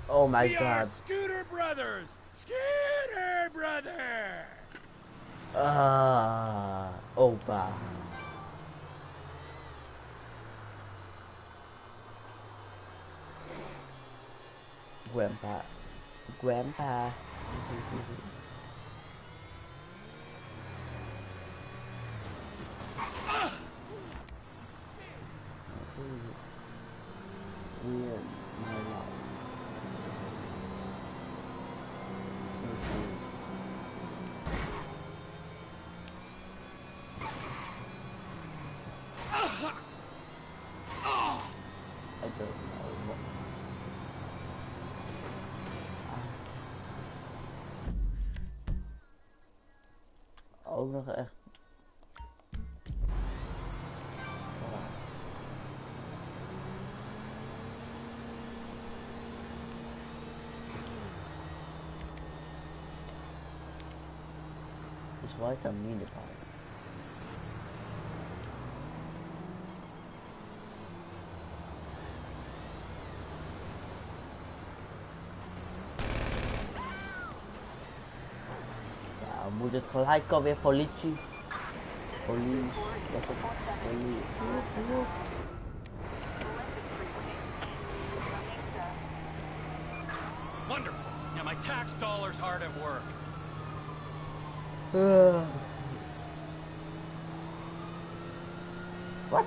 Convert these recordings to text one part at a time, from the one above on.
Oh my We god. are Scooter Brothers! Scooter Brothers! Opa. Grandpa. Grandpa. Weird, my life. I don't know what. Ook nog echt. Dus wat dan niet de paard? Ja, moet het gelijk alweer politie? Police, wat is het? Police. Wonderful. Now my tax dollars hard at work. What?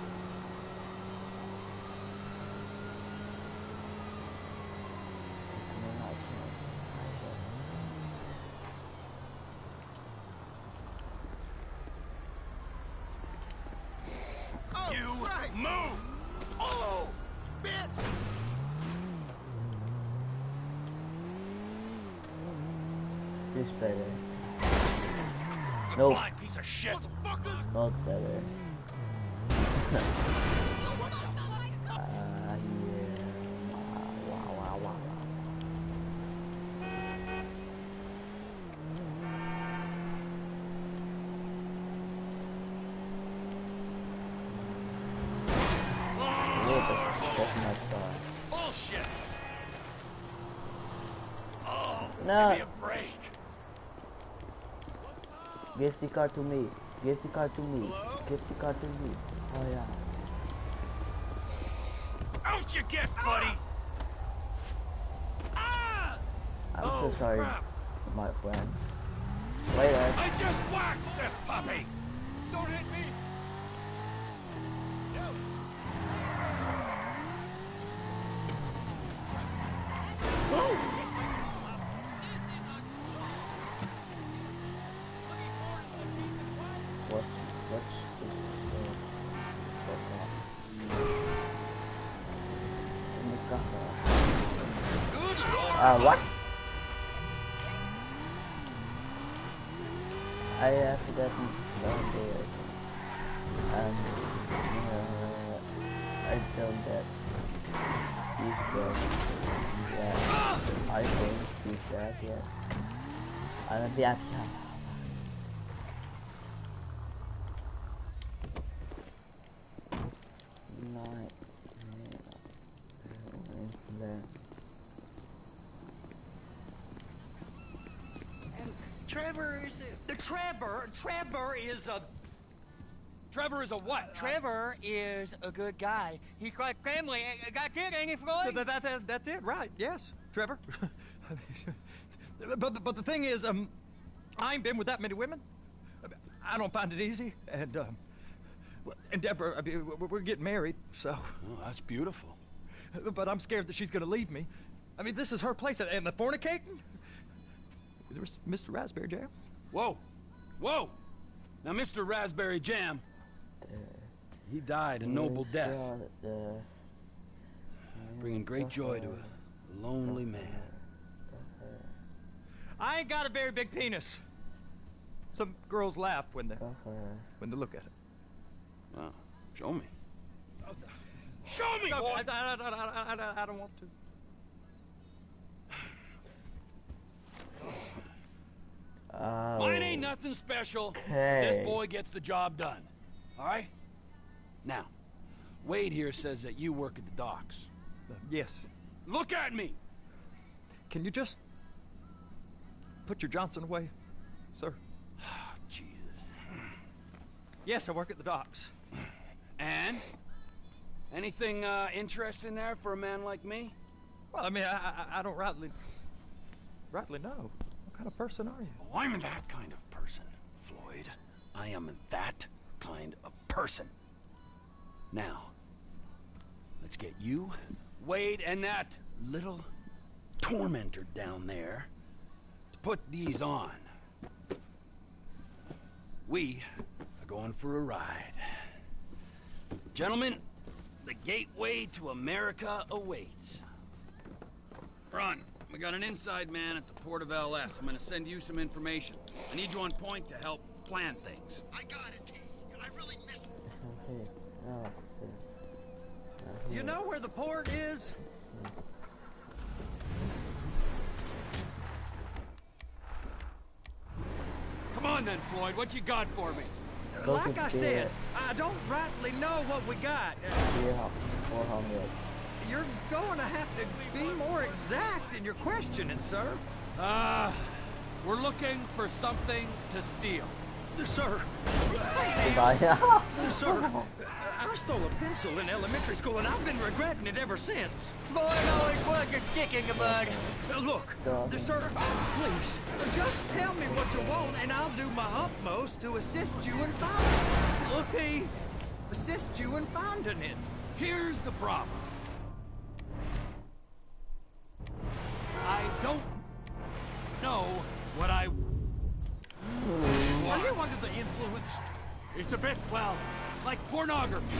You move! Oh, bitch! This better. You Nope. blind piece of shit! Not better. Yeah. Wow. That's my star. Bullshit! Oh, No. give me a break. Give the card to me. Give the card to me. Give the card to me. Oh yeah. Out you get, buddy! Ah! I'm Oh, so sorry, crap. my friend. Later. I just waxed this puppy! Don't hit me! What's in the kachel? Good lord! What? I have that downstairs. And I don't that Steve that. Yeah. I think Steve that, yeah. And yeah. Trevor is Trevor is a... Trevor is a what? Trevor is a good guy. He's like family. Got kid, ain't he, Floyd? That's it, right? Yes, Trevor. but the thing is, I ain't been with that many women. I don't find it easy, and Deborah, I mean, we're getting married, so. Oh, that's beautiful. But I'm scared that she's gonna leave me. I mean, this is her place, and the fornicating. There's Mr. Raspberry Jam. Whoa, whoa! Now, Mr. Raspberry Jam, he died a noble death, bringing great joy to a lonely man. I ain't got a very big penis. Some girls laugh when they look at it. Wow, show me. Show me, No, boy! I don't want to. Mine ain't nothing special. Okay. This boy gets the job done. All right? Now, Wade here says that you work at the docks. Yes. Look at me! Can you just put your Johnson away, sir? Jesus. Yes, I work at the docks. And? Anything interesting there for a man like me? Well, I mean, I don't rightly know. What kind of person are you? Oh, I'm that kind of person, Floyd. I am that kind of person. Now, let's get you, Wade, and that little tormentor down there to put these on. We are going for a ride. Gentlemen, the gateway to America awaits. Ron, we got an inside man at the port of LS. I'm gonna send you some information. I need you on point to help plan things. I got it, T. I really missed. You know where the port is? Come on then, Floyd. What you got for me? Like I said, I don't rightly know what we got. You're going to have to be more exact in your questioning, sir. We're looking for something to steal. Sir. Sir, I stole a pencil in elementary school, and I've been regretting it ever since. Floyd always was a stick in the mud. Look, sir, please, just tell me what you want, and I'll do my utmost to assist you in finding it. Okay, assist you in finding it. Here's the problem. I don't know what I Are you under the influence? It's a bit, well, like pornography.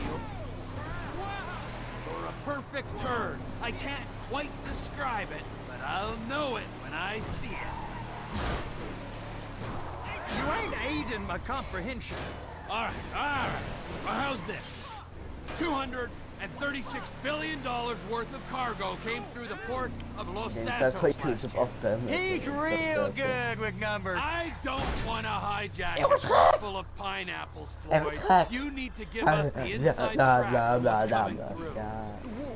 Or a perfect turn. I can't quite describe it, but I'll know it when I see it. You ain't aiding my comprehension. All right. Well, how's this? $236 billion worth of cargo came through the port of Los Santos last year. He's real good with numbers. I don't want to hijack a truck full of pineapples, Floyd. You need to give us the inside track of what's coming through.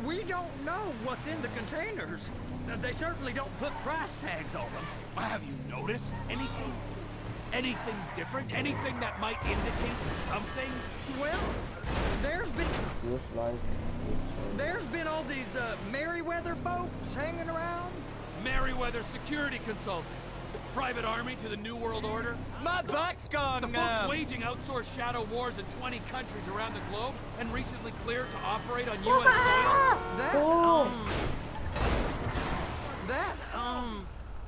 We don't know what's in the containers. They certainly don't put price tags on them. Have you noticed anything? Anything different? Anything that might indicate something? Well, there's been all these Merryweather folks hanging around. Merryweather security consultant. Private army to the New World Order. My butt's gone The numb. folks waging outsourced shadow wars in 20 countries around the globe and recently cleared to operate on U.S. soil. That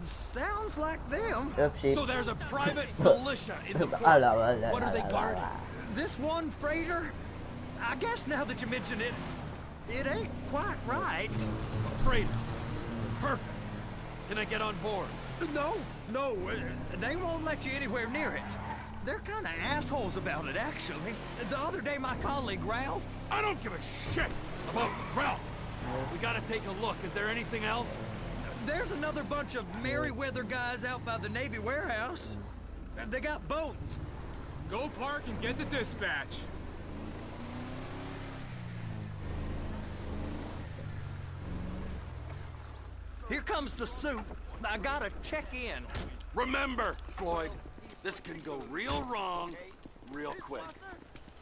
sounds like them. So there's a private militia in the port. What are they guarding? This one freighter, I guess now that you mention it, it ain't quite right. Freighter. Perfect. Can I get on board? No, they won't let you anywhere near it. They're kind of assholes about it, actually. The other day, my colleague, Ralph... I don't give a shit about Ralph. We gotta take a look. Is there anything else? There's another bunch of Merryweather guys out by the Navy warehouse. They got boats. Go park and get to dispatch. Here comes the suit. I gotta check in. Remember, Floyd, this can go real wrong real quick.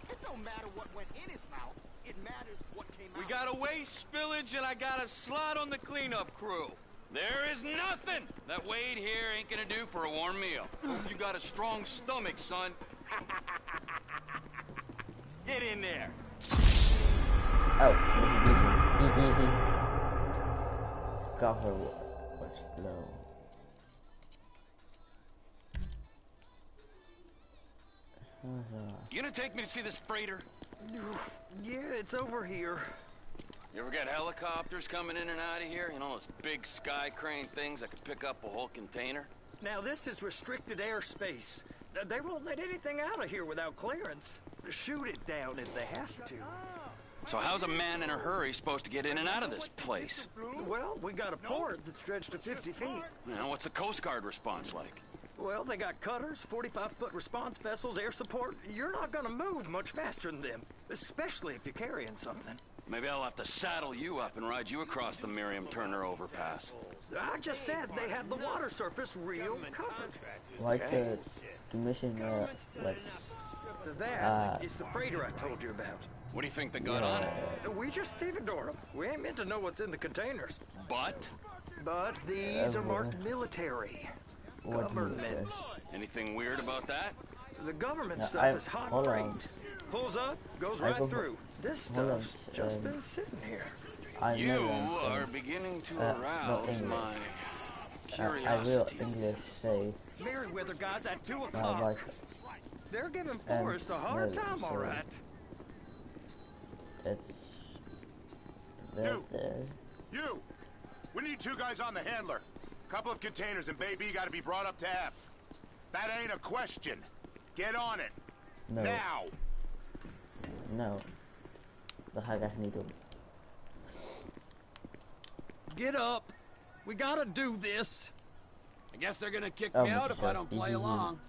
It don't matter what went in his mouth. It matters what came out. We got a waste spillage and I got a slot on the cleanup crew. There is nothing that Wade here ain't gonna do for a warm meal. Hope you got a strong stomach, son. Get in there. Oh. Cover was low. You gonna take me to see this freighter? Yeah, it's over here. You ever got helicopters coming in and out of here? You know, those big sky crane things that could pick up a whole container? Now, this is restricted airspace. They won't let anything out of here without clearance. Shoot it down if they have to. So how's a man in a hurry supposed to get in and out of this place? Well, we got a port that's stretched to 50 feet. You know, what's the Coast Guard response like? Well, they got cutters, 45-foot response vessels, air support. You're not gonna move much faster than them, especially if you're carrying something. Maybe I'll have to saddle you up and ride you across the Miriam Turner overpass. I just said they had the water surface real covered. Like the mission, like, That is the freighter I told you about. What do you think they got on it? We just stevedore them. We ain't meant to know what's in the containers. But? But these are marked military. what do you Government. say? Anything weird about that? The government Now, stuff is hot hold freight. on. Pulls up, goes I right go- through. This hold on, stuff's just been sitting here. I You know are them, beginning to no arouse English. my I will curiosity. English say, Merriweather guys at 2 o'clock. like, They're giving Forrest a hard time, all right. it's right there. You! We need 2 guys on the handler. Couple of containers and Bay B gotta be brought up to F. That ain't a question. Get on it. No, Now! no. Dat ga ik echt niet doen. Get up. We gotta do this. I guess they're gonna kick Oh, me out if I sure. don't play along.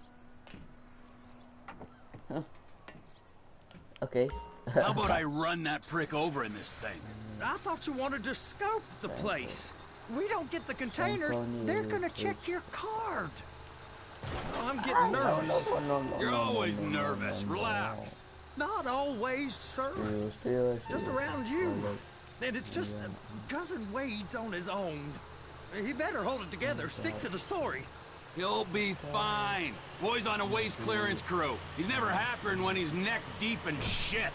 Okay. How about I run that prick over in this thing? I thought you wanted to scope the place. We don't get the containers, they're gonna check your card. Oh, I'm getting nervous. You're always nervous. Relax. Not always, sir. Just around you. And it's just Cousin Wade's on his own. He better hold it together. Stick to the story. He'll be fine. Boy's on a waste clearance crew. He's never happier than when he's neck deep in shit.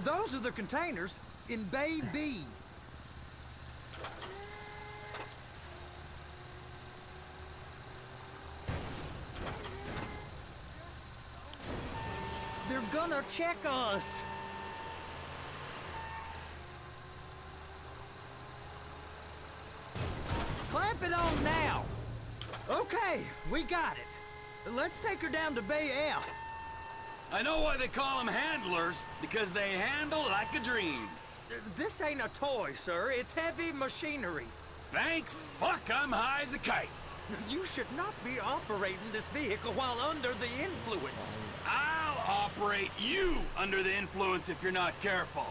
Those are the containers in Bay B. They're gonna check us. Clamp it on now. Okay, we got it. Let's take her down to Bay F. I know why they call them handlers, because they handle like a dream. This ain't a toy, sir. It's heavy machinery. Thank fuck I'm high as a kite. You should not be operating this vehicle while under the influence. I'll operate you under the influence if you're not careful.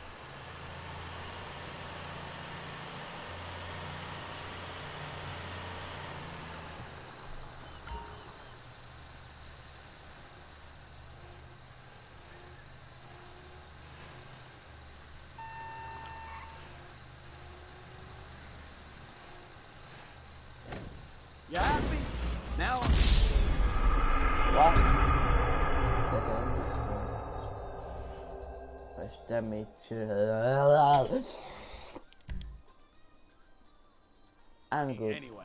You happy? Now... What? Damage. I'm good. Anyway,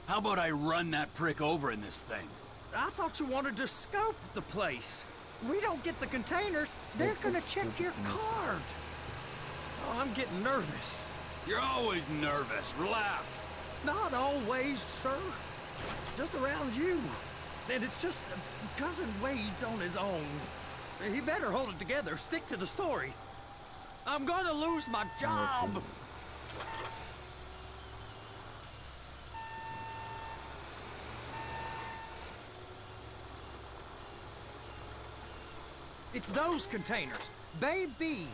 how about I run that prick over in this thing? I thought you wanted to scope the place. We don't get the containers, they're gonna check your card. Oh, I'm getting nervous. You're always nervous. Relax. Not always, sir. Just around you. And it's just Cousin Wade's on his own. He better hold it together. Stick to the story. I'm gonna lose my job. It's those containers. Bay B.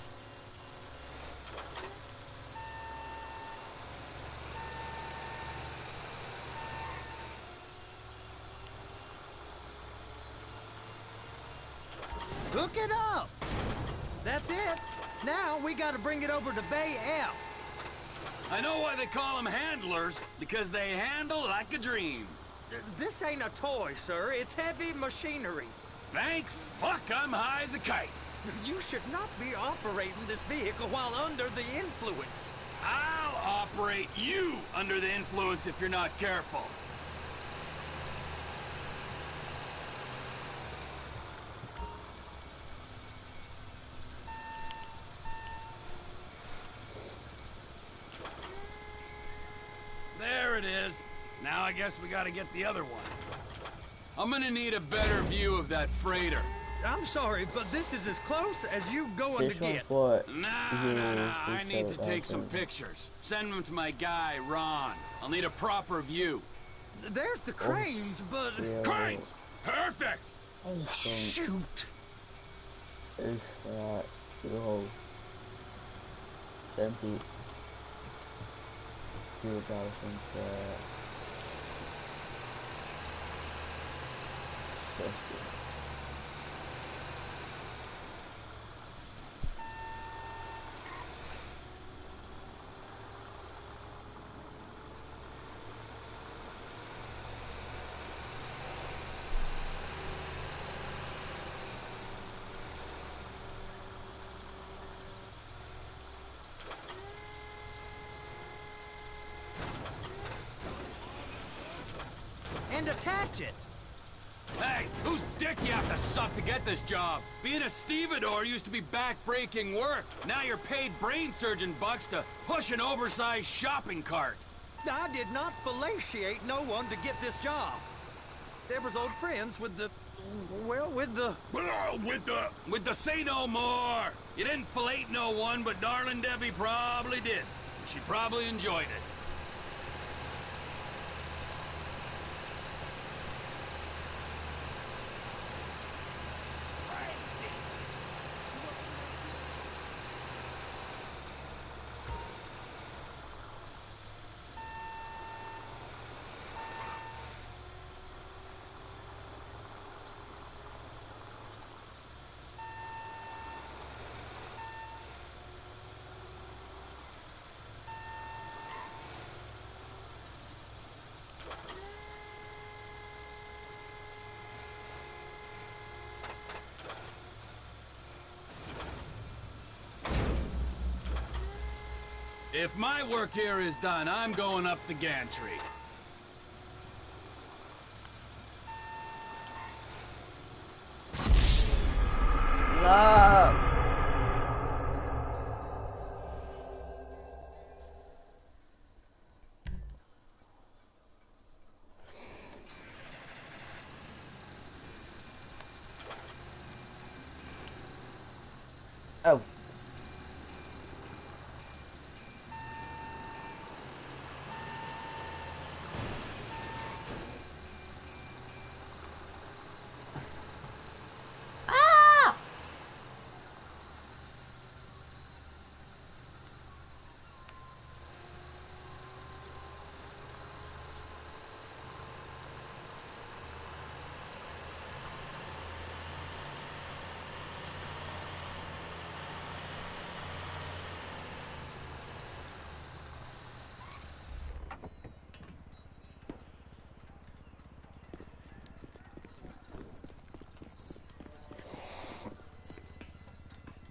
Hook it up! That's it. Now we gotta bring it over to Bay F. I know why they call them handlers, because they handle like a dream. This ain't a toy, sir. It's heavy machinery. Thank fuck I'm high as a kite. You should not be operating this vehicle while under the influence. I'll operate you under the influence if you're not careful. There it is. Now I guess we gotta get the other one. I'm gonna need a better view of that freighter. I'm sorry, but this is as close as you going to This one's get. for Nah. I need to picture take some of- pictures. Send them to my guy, Ron. I'll need a proper view. There's the cranes, but... Yeah. Cranes! Perfect! Oh, shoot! Is euro 20 2000 16. And attach it! Hey, whose dick you have to suck to get this job? Being a stevedore used to be back-breaking work. Now you're paid brain surgeon bucks to push an oversized shopping cart. I did not fellatiate no one to get this job. Deborah's old friends with the... well, with the... With the say no more. You didn't fillet no one, but darling Debbie probably did. She probably enjoyed it. If my work here is done, I'm going up the gantry. No! Oh.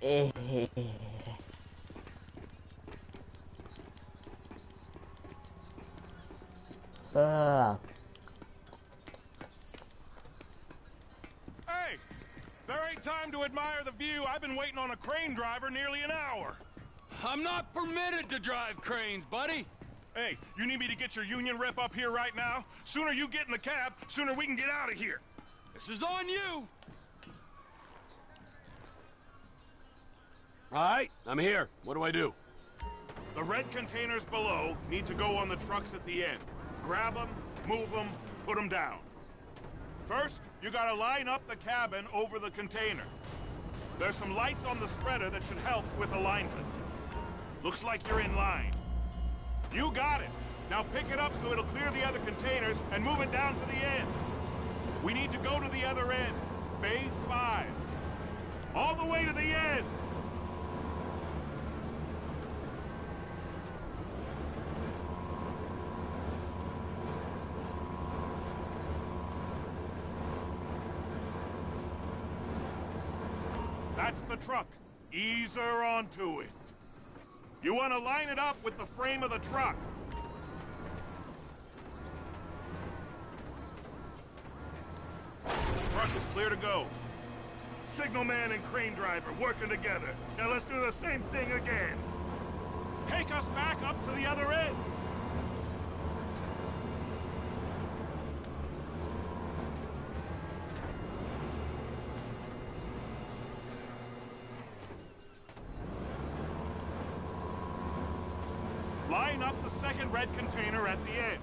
Hey! There ain't time to admire the view. I've been waiting on a crane driver nearly an hour. I'm not permitted to drive cranes, buddy. Hey, you need me to get your union rep up here right now? Sooner you get in the cab, sooner we can get out of here. This is on you. All right, I'm here. What do I do? The red containers below need to go on the trucks at the end. Grab them, move them, put them down. First, you gotta line up the cabin over the container. There's some lights on the spreader that should help with alignment. Looks like you're in line. You got it. Now pick it up so it'll clear the other containers and move it down to the end. We need to go to the other end. Bay 5. All the way to the end. That's the truck. Ease her onto it. You want to line it up with the frame of the truck. Truck is clear to go. Signalman and crane driver working together. Now let's do the same thing again. Take us back up to the other end. Line up the second red container at the end.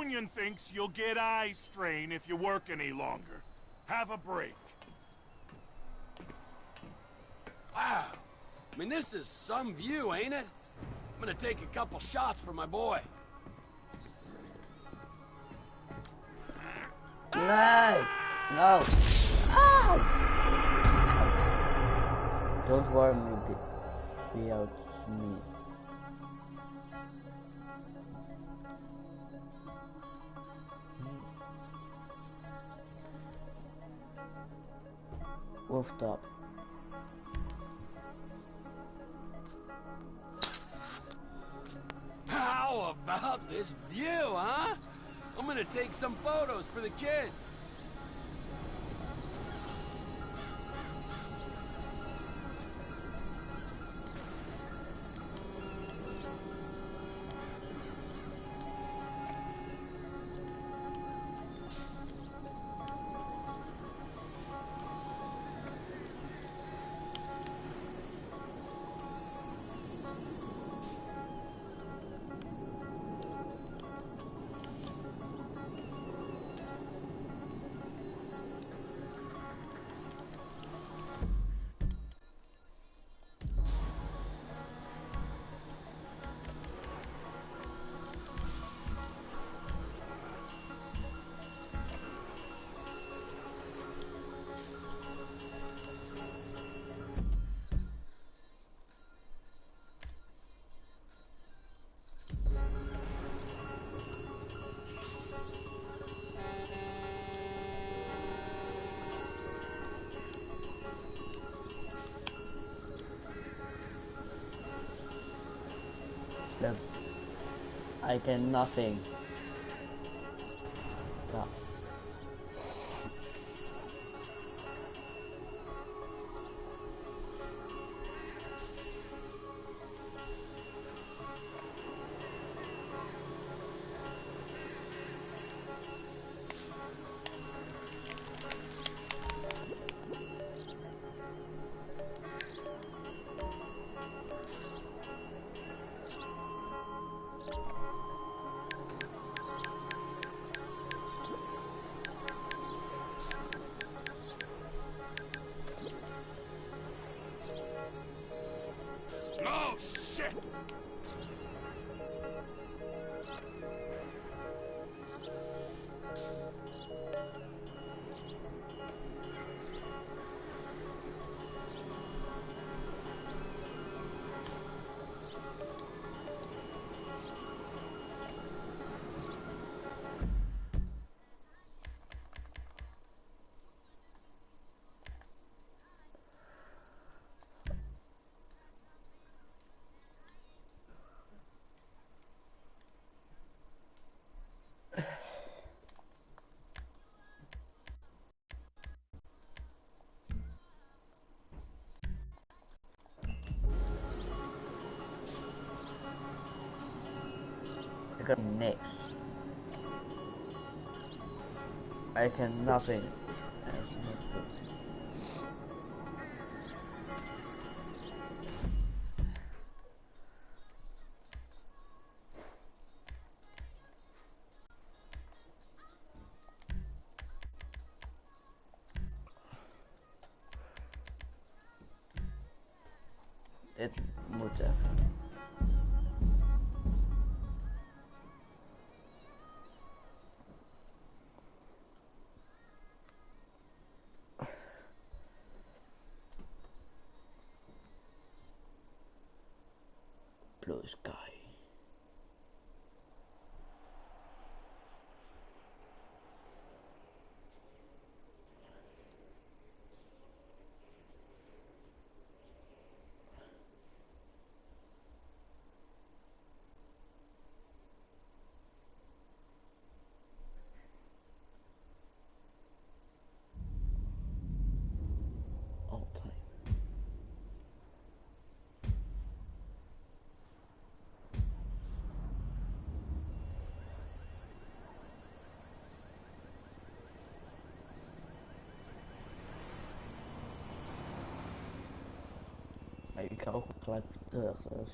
union thinks you'll get eye strain if you work any longer. Have a break. Wow. I mean, this is some view, ain't it? I'm gonna take a couple shots for my boy. No! No! Ow! Don't worry me, be out me. Rooftop. How about this view, huh? I'm gonna take some photos for the kids. Look, I can nothing. Stop. Oh, shit! I can niks. I can nothing. Het moet even. Blue sky. All time. Maar ik ga ook gelijk terug, dus.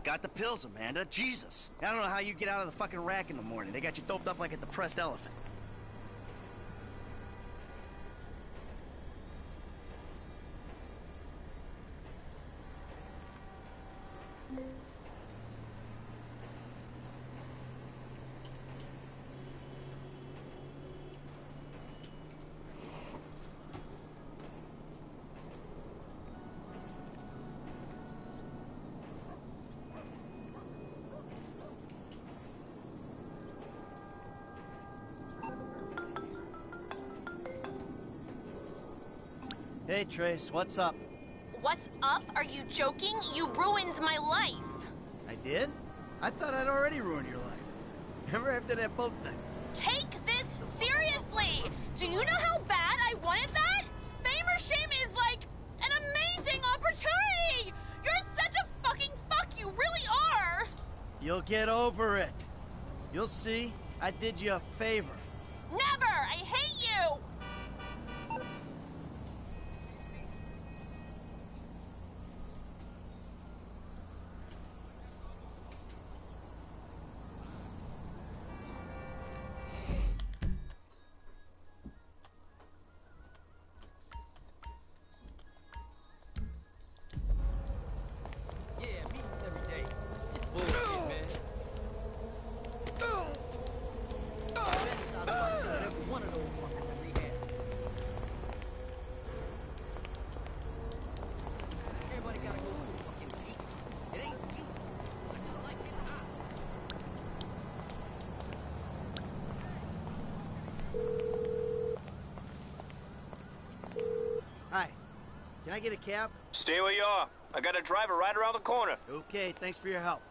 got the pills, Amanda. Jesus. I don't know how you get out of the fucking rack in the morning. They got you doped up like a depressed elephant. Hey, Trace, what's up? What's up? Are you joking? You ruined my life. I did? I thought I'd already ruined your life. Remember after that boat thing? Take this seriously! Do you know how bad I wanted that? Fame or shame is like an amazing opportunity! You're such a fucking fuck, you really are! You'll get over it. You'll see, I did you a favor. Never! I hate you! Hi. Can I get a cab? Stay where you are. I got a driver right around the corner. Okay, thanks for your help.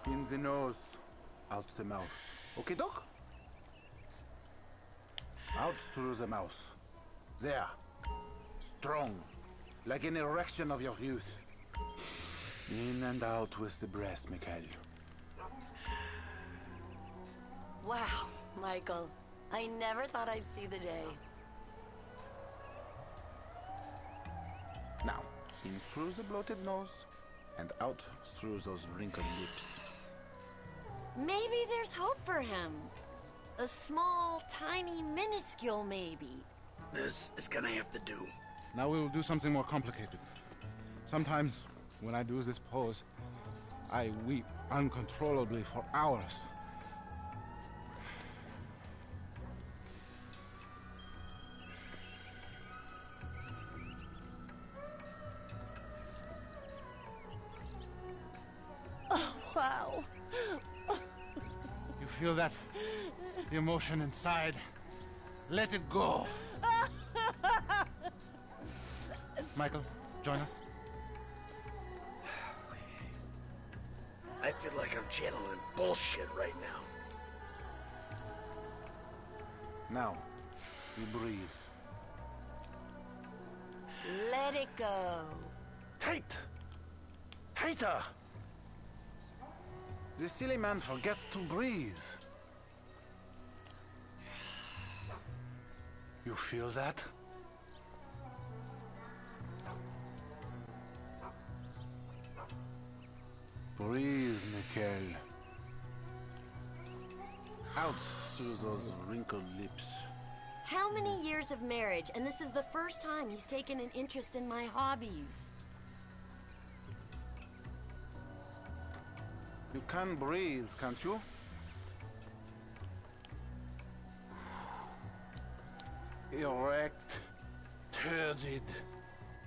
In the nose, out the mouth. Okay, doc? Out through the mouth. There. Strong. Like an erection of your youth. In and out with the breath, Mikhail. Wow, Michael. I never thought I'd see the day. Now, in through the bloated nose, and out through those wrinkled lips. Maybe there's hope for him. A small, tiny, minuscule maybe. This is gonna have to do. Now we will do something more complicated. Sometimes, when I do this pose, I weep uncontrollably for hours. Oh, wow. You feel that? The emotion inside. Let it go. Michael, join us. I feel like I'm channeling bullshit right now. Now, you breathe. Let it go. Tight! Tighter! The silly man forgets to breathe. You feel that? Breathe, Mikhail. Out through those wrinkled lips. How many years of marriage, and this is the first time he's taken an interest in my hobbies. You can breathe, can't you? Erect, turgid.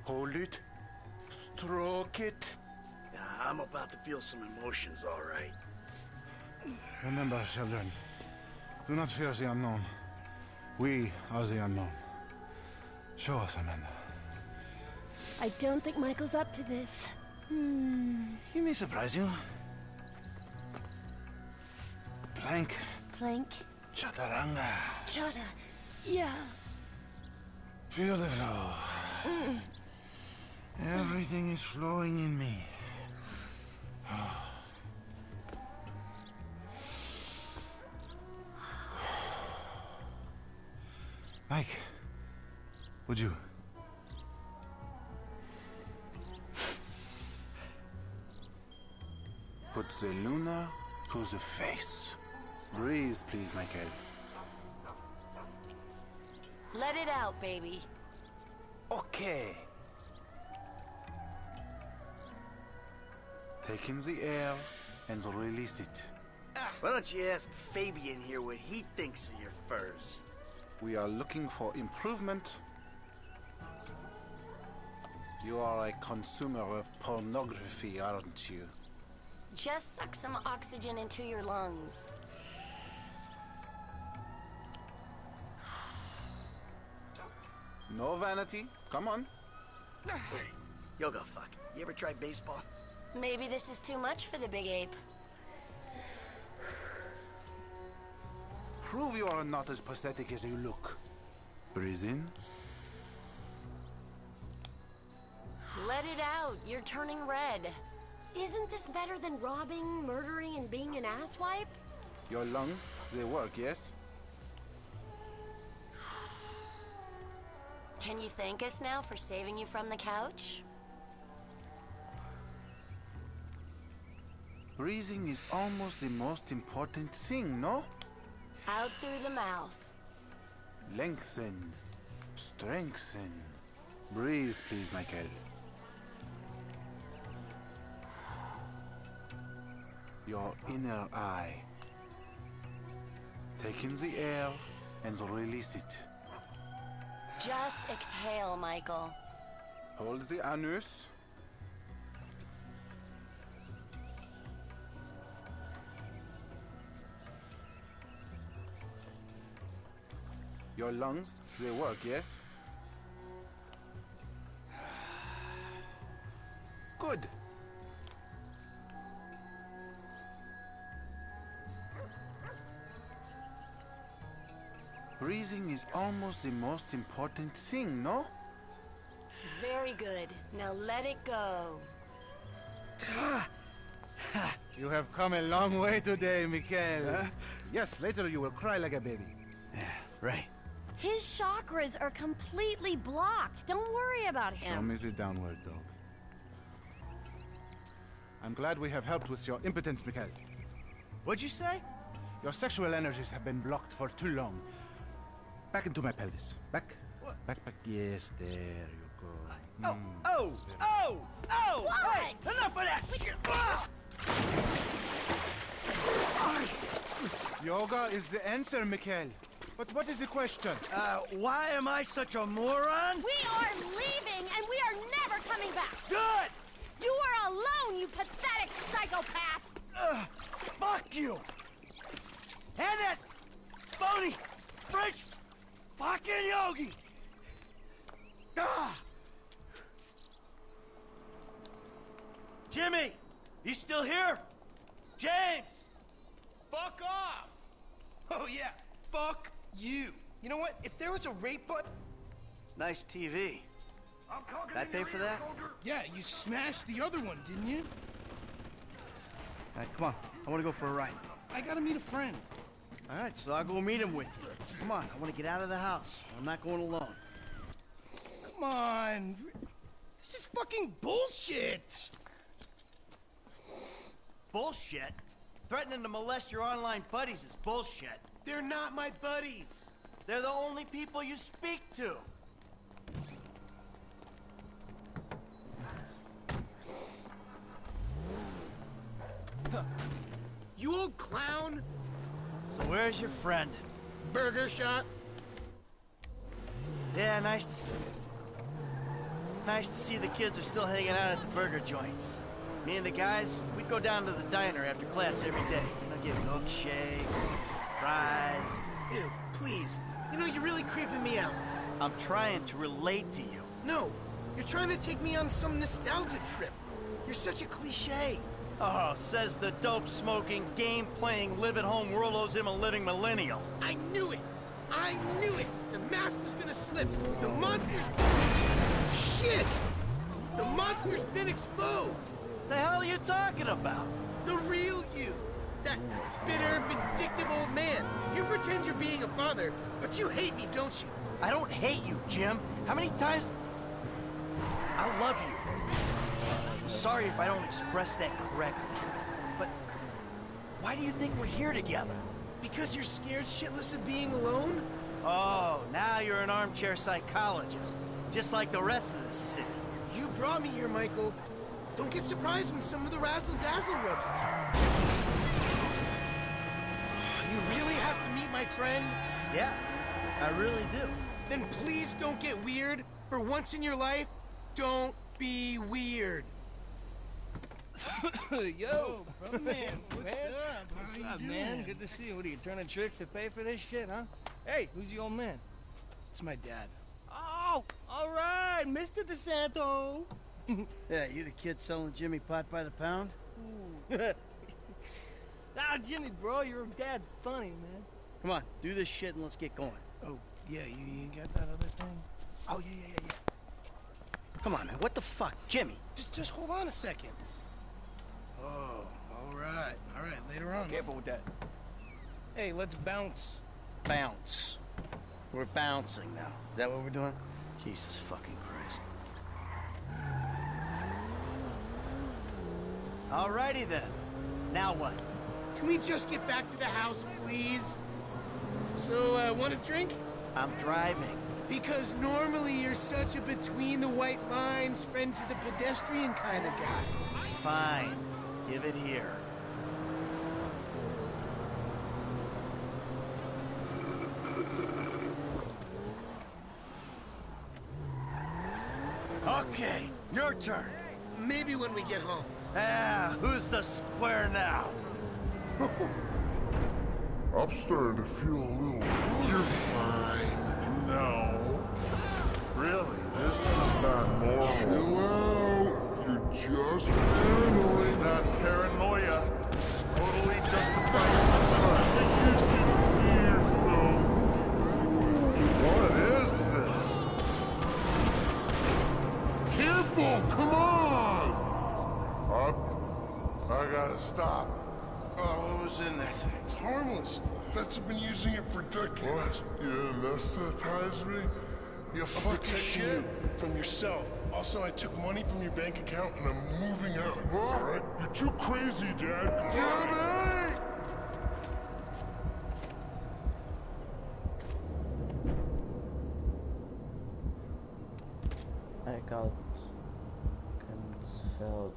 Hold it. Stroke it. I'm about to feel some emotions, all right. Remember, children, do not fear the unknown. We are the unknown. Show us, Amanda. I don't think Michael's up to this. He may surprise you. Plank. Plank. Chaturanga. Chata. Yeah. Feel the flow. Everything is flowing in me. Mike, would you? Put the lunar to the face. Breathe, please, Michael. Let it out, baby. Okay. Take in the air and release it. Why don't you ask Fabian here what he thinks of your furs? We are looking for improvement. You are a consumer of pornography, aren't you? Just suck some oxygen into your lungs. No vanity. Come on. Hey, yo go fuck. You ever tried baseball? Maybe this is too much for the big ape. Prove you are not as pathetic as you look. Breathe in. Let it out. You're turning red. Isn't this better than robbing, murdering, and being an asswipe? Your lungs, they work, yes? Can you thank us now for saving you from the couch? Breathing is almost the most important thing, no? Out through the mouth. Lengthen. Strengthen. Breathe, please, Michael. Your inner eye. Take in the air and release it. Just exhale, Michael. Hold the anus. Your lungs, they work, yes? Good. Breathing is almost the most important thing, no? Very good. Now let it go. You have come a long way today, Mikhail. Yes, later you will cry like a baby. Yeah, right. His chakras are completely blocked. Don't worry about him. Show me the downward dog. I'm glad we have helped with your impotence, Mikhail. What'd you say? Your sexual energies have been blocked for too long. Back into my pelvis. Back. What? Back. Yes, there you go. Oh! Hey, enough of that shit! Yoga is the answer, Mikhail. But what is the question? Why am I such a moron? We are leaving, and we are never coming back. Good! You are alone, you pathetic psychopath. Fuck you! And that phony French fucking yogi! Jimmy! You still here? James! Fuck off! Oh yeah, fuck you. You know what? If there was a rate button... Nice TV. Did I pay for that? Yeah, you smashed the other one, didn't you? All right, come on. I want to go for a ride. I gotta meet a friend. All right, so I'll go meet him with you. Come on, I want to get out of the house. I'm not going alone. Come on. This is fucking bullshit. Bullshit? Threatening to molest your online buddies is bullshit. They're not my buddies. They're the only people you speak to. You old clown. So where's your friend? Burger shot. Yeah, nice to see the kids are still hanging out at the burger joints. Me and the guys, we'd go down to the diner after class every day. You know, get milkshakes, fries. Ew, please. You know, you're really creeping me out. I'm trying to relate to you. No, you're trying to take me on some nostalgia trip. You're such a cliche. Oh, says the dope-smoking, game-playing, live-at-home worldo's him a living millennial. I knew it! I knew it! The mask was gonna slip! The monster's... Shit! The monster's been exposed! The hell are you talking about? The real you! That bitter, vindictive old man! You pretend you're being a father, but you hate me, don't you? I don't hate you, Jim. How many times... I love you. I'm sorry if I don't express that correctly. But why do you think we're here together? Because you're scared shitless of being alone? Oh, now you're an armchair psychologist. Just like the rest of this city. You brought me here, Michael. Don't get surprised when some of the razzle-dazzle rubs off. You really have to meet my friend? Yeah, I really do. Then please don't get weird. For once in your life, don't be weird. Yo, brother man, what's up? What's up, man? Good to see you. What are you turning tricks to pay for this shit, huh? Hey, who's the old man? It's my dad. Oh, all right, Mr. DeSanto. Yeah, you the kid selling Jimmy pot by the pound? Nah, Jimmy, bro, your dad's funny, man. Come on, do this shit and let's get going. Oh, yeah, you got that other thing? Oh, yeah. Come on, man, what the fuck? Jimmy. Just hold on a second. Oh, all right, later on. Careful with that. Hey, let's bounce. Bounce. We're bouncing now. Is that what we're doing? Jesus fucking Christ. Alrighty then. Now what? Can we just get back to the house, please? So, want a drink? I'm driving. Because normally you're such a between-the-white-lines, friend to the pedestrian kind of guy. Fine. Give it here. Okay, your turn. Maybe when we get home. Ah, who's the square now? I'm starting to feel a little... You're fine. No. Really, this is not normal. Chill out. You're just paranoid. It's not paranoia. This is totally justified. You can see yourself. stop. Oh, what was in that thing? It's harmless. Vets have been using it for decades. What? You anesthetize me? You I'm fucking protecting shit. you from yourself. Also, I took money from your bank account and I'm moving out. All right, you're too crazy, Dad. Jimmy! I got cancelled.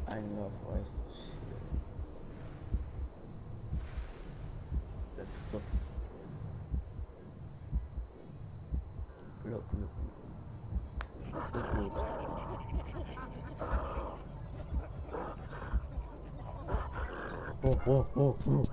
I love voices. Let's go. Look. Oh.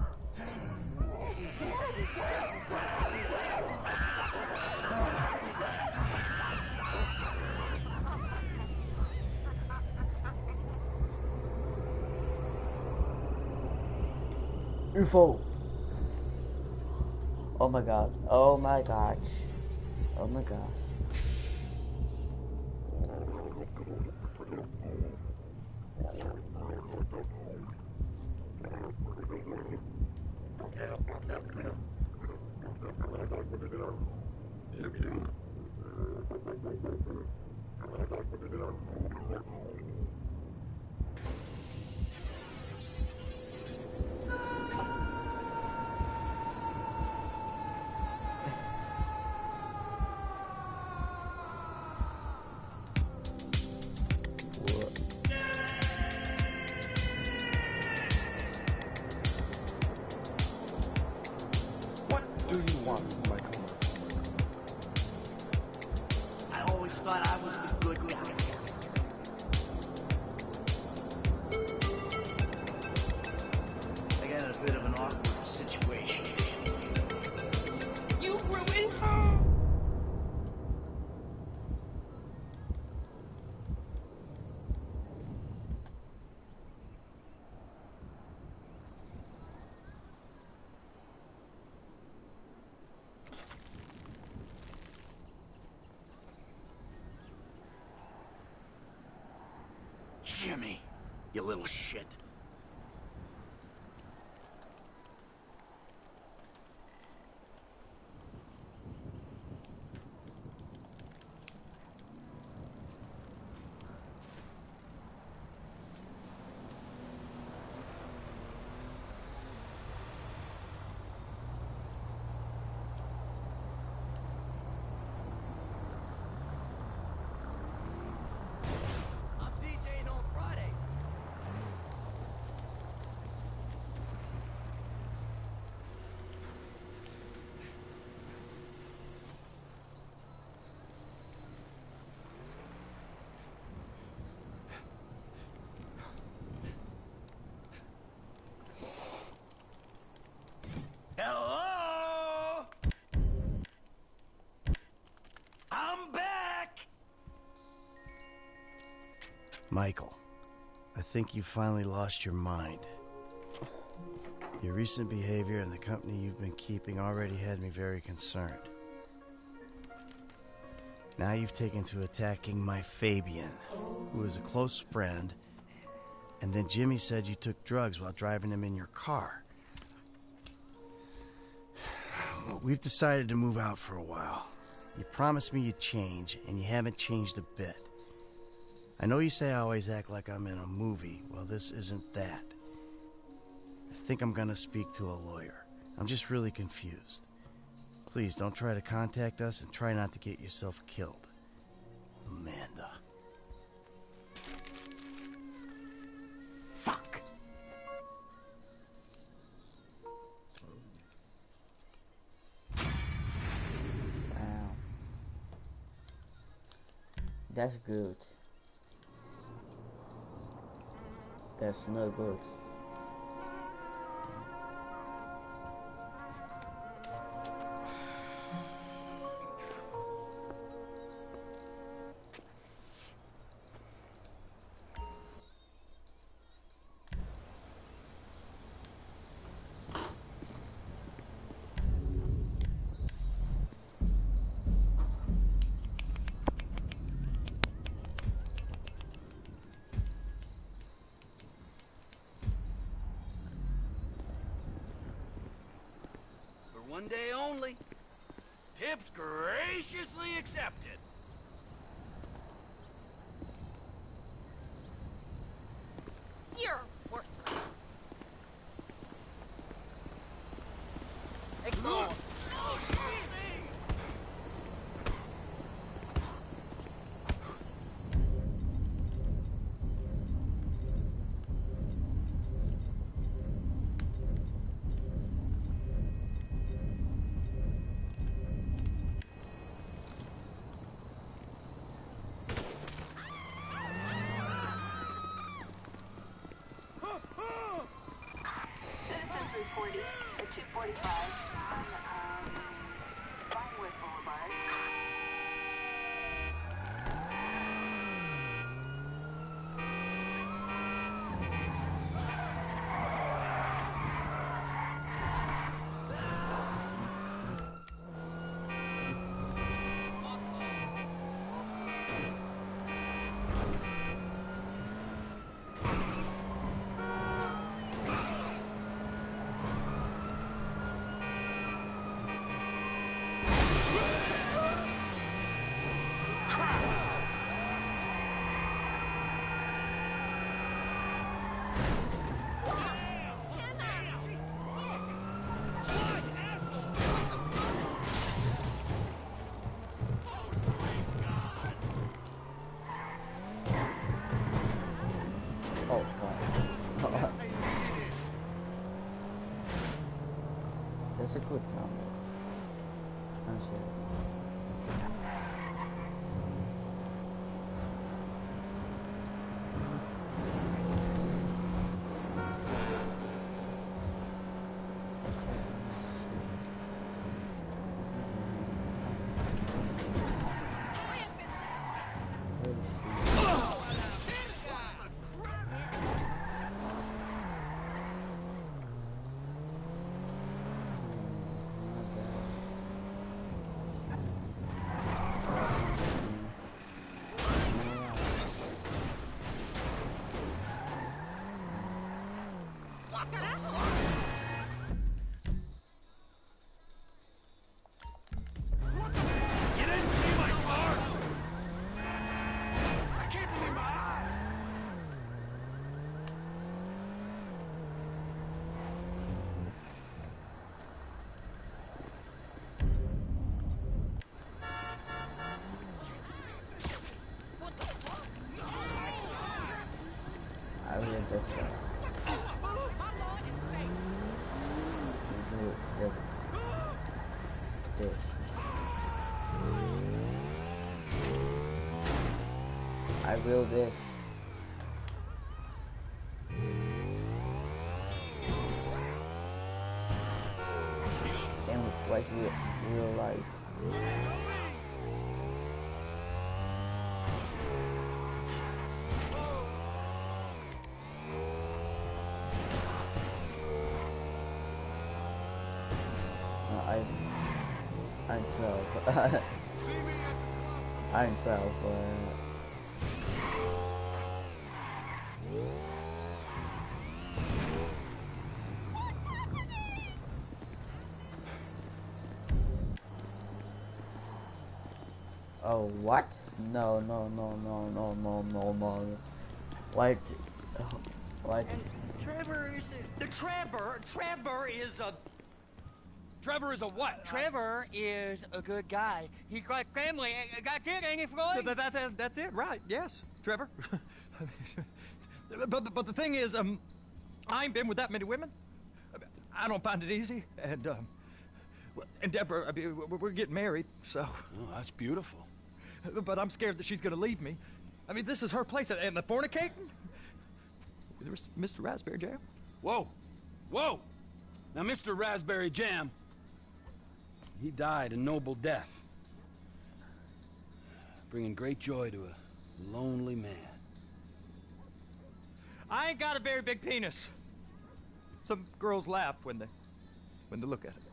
UFO. Oh my god. Oh my gosh. Oh my gosh. What do you want, Michael? I always thought I was the good guy. I got in a bit of an awkward situation. You ruined. Jimmy, you little shit. I'm DJing on Friday. Hello? I'm back! Michael, I think you finally lost your mind. Your recent behavior and the company you've been keeping already had me very concerned. Now you've taken to attacking my Fabian, who is a close friend, and then Jimmy said you took drugs while driving him in your car. We've decided to move out for a while. You promised me you'd change, and you haven't changed a bit. I know you say I always act like I'm in a movie. Well, this isn't that. I think I'm gonna speak to a lawyer. I'm just really confused. Please don't try to contact us and try not to get yourself killed. Amanda. Fuck. Wow. That's good. That's not good. one day only. Tips graciously accepted. You're worthless. Hey, come on. Citizens reporting at 245 on Vinewood Boulevard. Oh god. That's a good number. I'm sure. You didn't see my car? I can't believe my eyes! I will just do this. I will this. And like real life. I'm 12. I'm 12. Oh, what? No. Like. Trevor is Trevor is a... Trevor is a what? Trevor is a good guy. He's like family. That's it, ain't it, Floyd? That's it, right? Yes, Trevor. but the thing is, I ain't been with that many women. I don't find it easy, and Deborah, I mean, we're getting married, so. Oh, that's beautiful. But I'm scared that she's gonna leave me. I mean, this is her place, and the fornicating. There's Mr. Raspberry Jam. Whoa. Now, Mr. Raspberry Jam, he died a noble death, bringing great joy to a lonely man. I ain't got a very big penis. Some girls laugh when they look at it.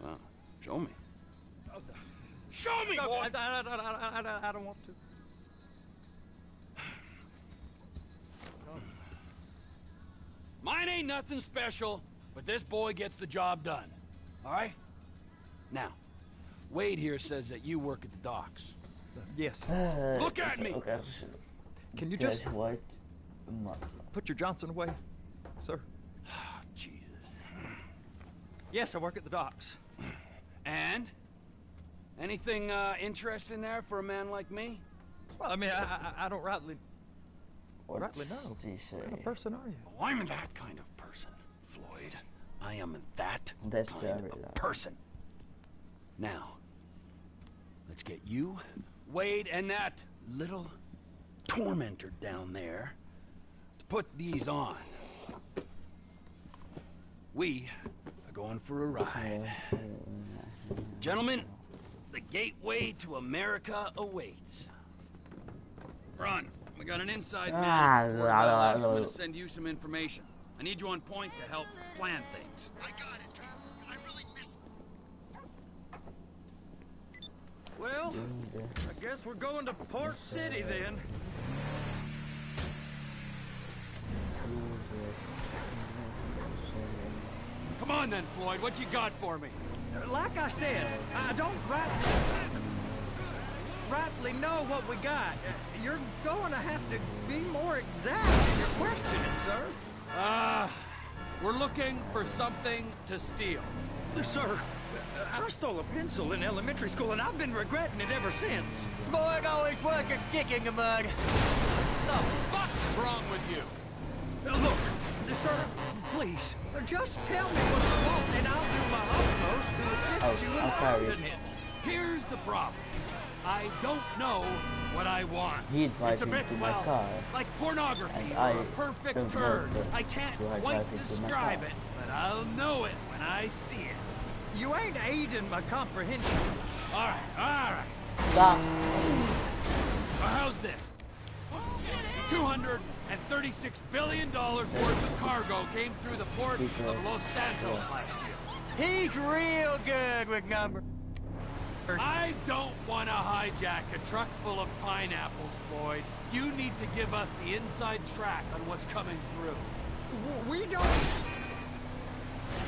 Well, show me. Show me, no, boy! I don't want to. Mine ain't nothing special, but this boy gets the job done. all right? Now, Wade here says that you work at the docks. Yes. Look at me! Can you just what? put your Johnson away, sir? Jesus. Yes, I work at the docks. And? Anything interesting there for a man like me? Well, I mean, I don't rightly know. What did he say? What kind of person are you? Oh, I'm that kind of person, Floyd. I am that That's kind of person. Now, let's get you, Wade, and that little tormentor down there to put these on. We are going for a ride. Gentlemen, the gateway to America awaits. Run. We got an inside man. I'm going to send you some information. I need you on point to help plan things. I got it. I really missed. Well, I guess we're going to Port City then. Come on then, Floyd. What you got for me? Like I said, I don't rightly know what we got. You're going to have to be more exact in your questioning, sir. We're looking for something to steal. Sir, I stole a pencil in elementary school, and I've been regretting it ever since. Floyd always was a stick in the mud. What the fuck is wrong with you? Look, sir, please, just tell me what you want, and I'll do my utmost to assist you in finding it. Here's the problem. I don't know what I want. It's a bit, well, like pornography or a perfect turd. I can't quite describe it, but I'll know it when I see it. You ain't aiding my comprehension. All right. Stop. Well, how's this? $236 billion worth of cargo came through the port of Los Santos last year. He's real good with numbers. I don't want to hijack a truck full of pineapples, Floyd. You need to give us the inside track on what's coming through. We don't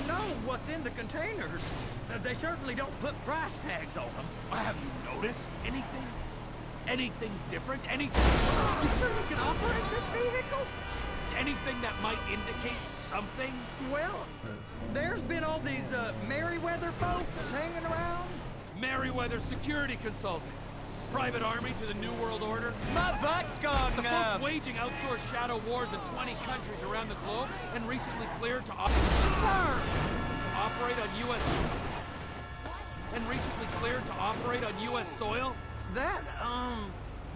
know what's in the containers. They certainly don't put price tags on them. Have you noticed anything? Anything different? Anything? You sure you can operate this vehicle? Anything that might indicate something? Well, there's been all these Merryweather folks hanging around. Merryweather Security Consulting. Private army to the New World Order. My butt's gone The folks waging outsourced shadow wars in 20 countries around the globe and recently cleared to operate on U.S. and recently cleared to operate on U.S. soil. That,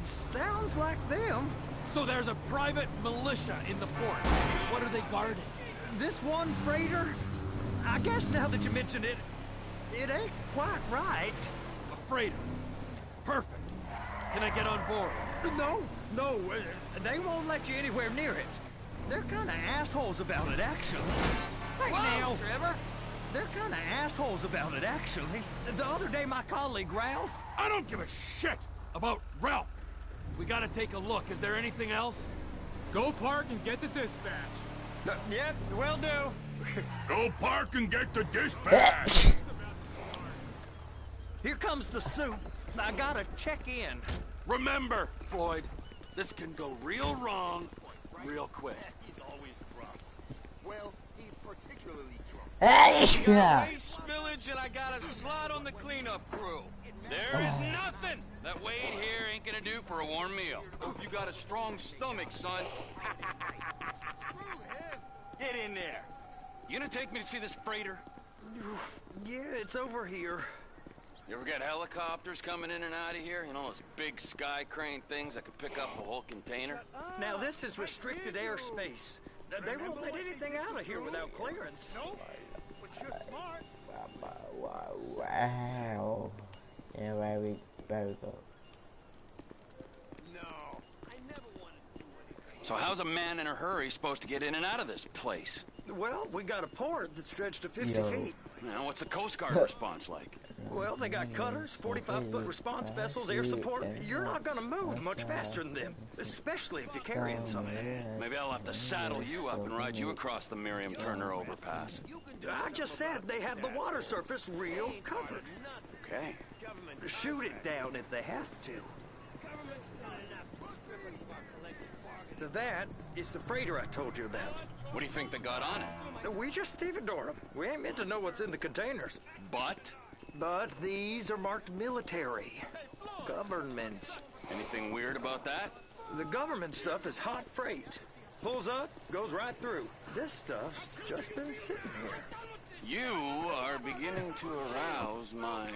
sounds like them. So there's a private militia in the port. What are they guarding? This one freighter? I guess now that you mention it, it ain't quite right. A freighter. Perfect. Can I get on board? No, they won't let you anywhere near it. They're kind of assholes about it, actually. Hey, now, Trevor. They're kind of assholes about it, actually. The other day, my colleague, Ralph... I don't give a shit about Ralph. We gotta take a look. Is there anything else? Go park and get the dispatch. Yep, will do. Go park and get the dispatch! Here comes the soup. I gotta check in. Remember, Floyd, this can go real wrong real quick. He's always drunk. Well, he's particularly drunk. Yeah. Waste spillage and I got a slot on the cleanup crew. There is nothing that Wade here ain't gonna do for a warm meal. Hope you got a strong stomach, son. Get in there. You gonna take me to see this freighter? Yeah, it's over here. You ever got helicopters coming in and out of here? You know, those big sky crane things that could pick up a whole container? Now, this is restricted airspace. They won't let anything out of here without clearance. Nope. But you're smart. Wow. Yeah, where we go? No, I never wanted to do anything. So how's a man in a hurry supposed to get in and out of this place? Well, we got a port that stretched to 50 feet. You know, what's the Coast Guard response like? Well, they got cutters, 45-foot response vessels, air support. You're not gonna move much faster than them, especially if you're carrying something. Maybe I'll have to saddle you up and ride you across the Miriam Turner overpass. I just said they have the water surface real covered. Okay. Shoot it down if they have to. That is the freighter I told you about. What do you think they got on it? We just stevedore them. We ain't meant to know what's in the containers. But these are marked military. Government. Anything weird about that? The government stuff is hot freight. Pulls up, goes right through. This stuff's just been sitting here. You are beginning to arouse my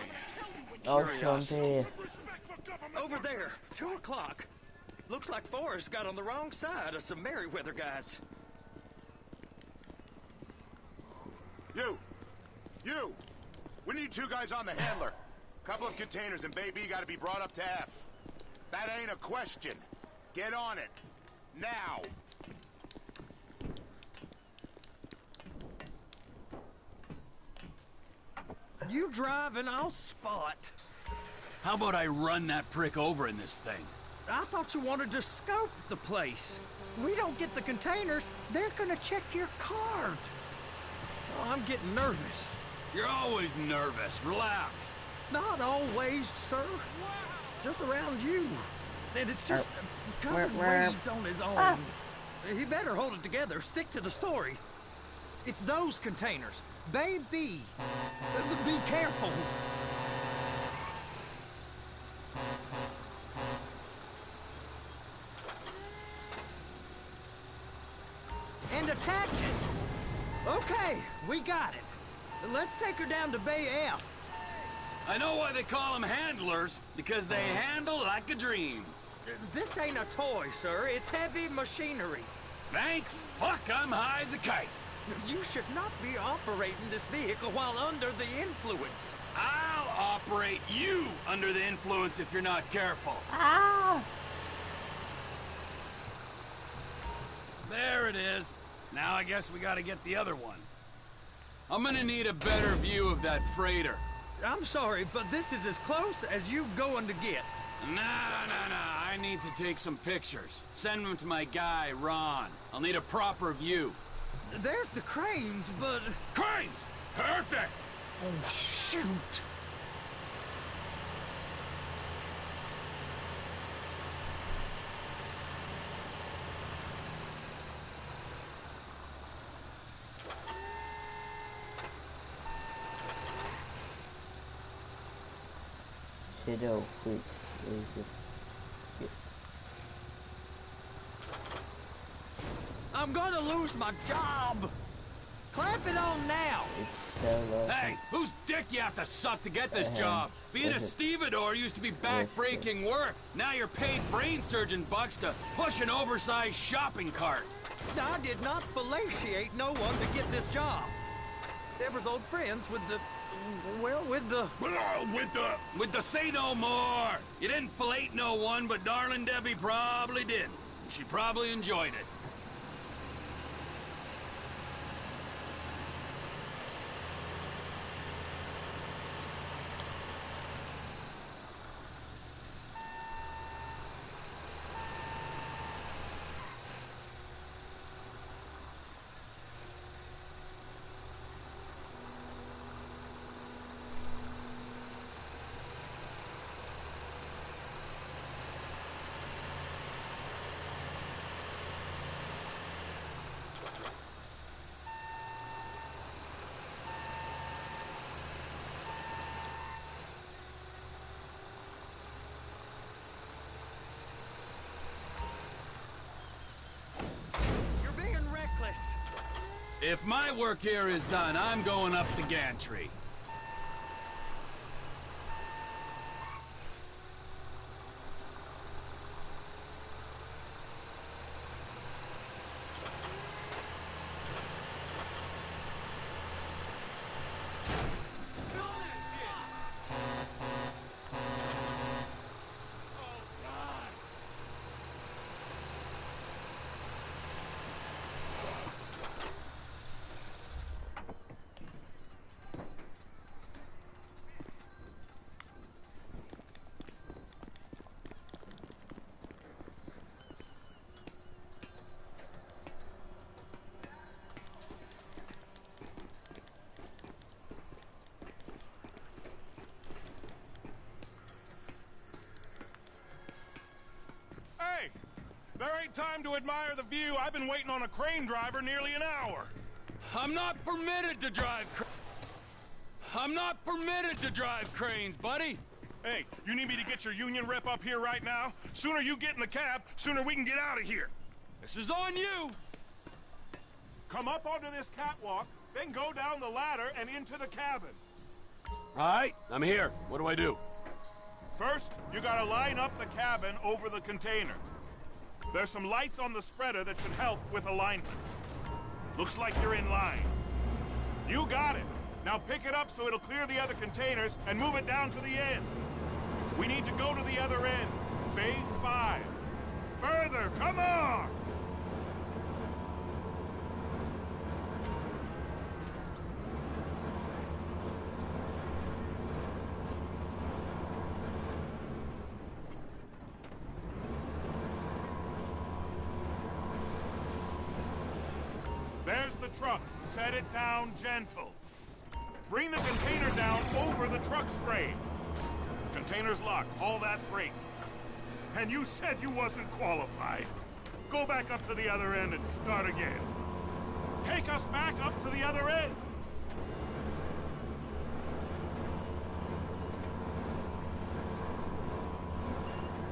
curiosity. Over there, 2 o'clock. Looks like Forrest got on the wrong side of some Merryweather guys. You! We need 2 guys on the handler. Couple of containers and Baby gotta be brought up to F. That ain't a question. Get on it. Now! You drive and I'll spot. How about I run that prick over in this thing? I thought you wanted to scope the place. We don't get the containers, they're gonna check your card. Oh, I'm getting nervous. You're always nervous. Relax. Not always, sir. Just around you. And it's just Cousin Wade's on his own. He better hold it together. Stick to the story. It's those containers. Baby. Be careful. And attach it. Okay, we got it. Let's take her down to Bay F. I know why they call them handlers, because they handle like a dream. This ain't a toy, sir. It's heavy machinery. Thank fuck I'm high as a kite. You should not be operating this vehicle while under the influence. I'll operate you under the influence if you're not careful. There it is. Now I guess we gotta get the other one. I'm gonna need a better view of that freighter. I'm sorry, but this is as close as you going to get. Nah. I need to take some pictures. Send them to my guy, Ron. I'll need a proper view. There's the cranes, but... Cranes! Perfect! Oh, shoot! Shadow, please. I'm gonna lose my job! Clamp it on now! Hey, whose dick you have to suck to get this job? Being a stevedore used to be back-breaking work. Now you're paid brain surgeon bucks to push an oversized shopping cart. I did not fellatiate no one to get this job. Deborah's old friends with the... well, with the say no more. You didn't fillet no one, but darling Debbie probably did. She probably enjoyed it. If my work here is done, I'm going up the gantry. right time to admire the view. I've been waiting on a crane driver nearly an hour. I'm not permitted to drive I'm not permitted to drive cranes, buddy. Hey, you need me to get your union rep up here right now? Sooner you get in the cab, sooner we can get out of here. This is on you. Come up onto this catwalk, then go down the ladder and into the cabin. All right, I'm here. What do I do? First, you gotta line up the cabin over the container. There's some lights on the spreader that should help with alignment. Looks like you're in line. You got it. Now pick it up so it'll clear the other containers and move it down to the end. We need to go to the other end. Bay 5. Further, come on! There's the truck. Set it down gentle. Bring the container down over the truck's frame. Container's locked, all that freight. And you said you wasn't qualified. Go back up to the other end and start again. Take us back up to the other end.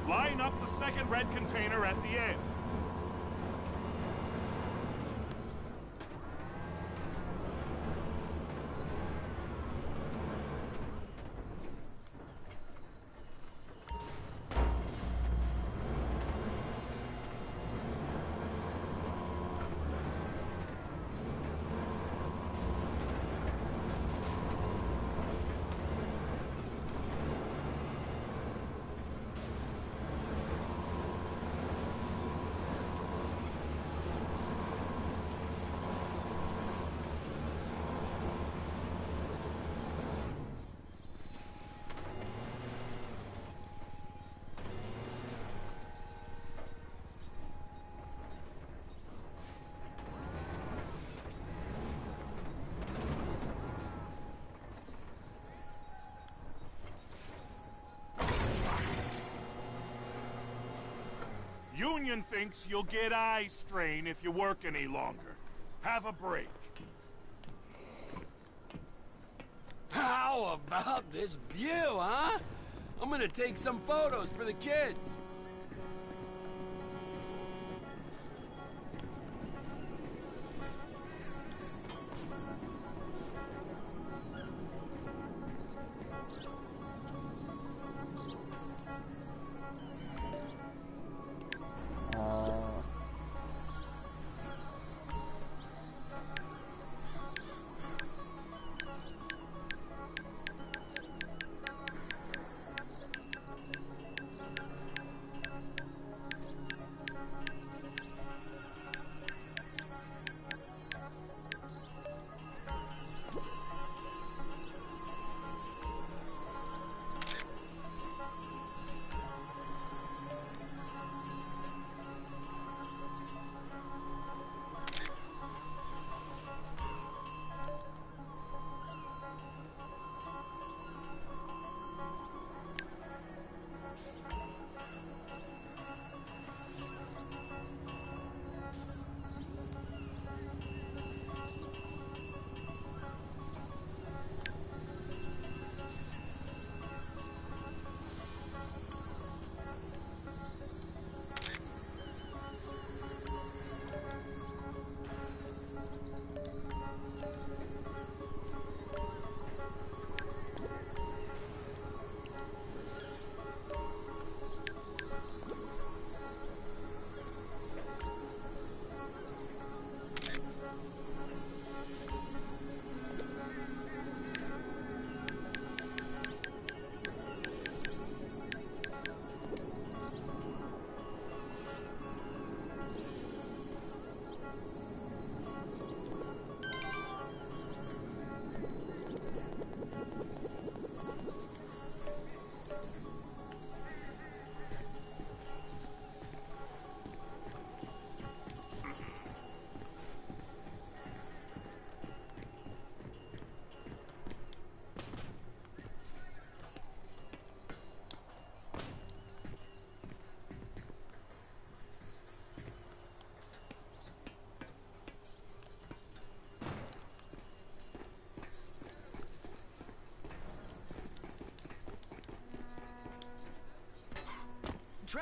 Line up the second red container at the end. Union thinks you'll get eye strain if you work any longer. Have a break. How about this view, huh? I'm gonna take some photos for the kids.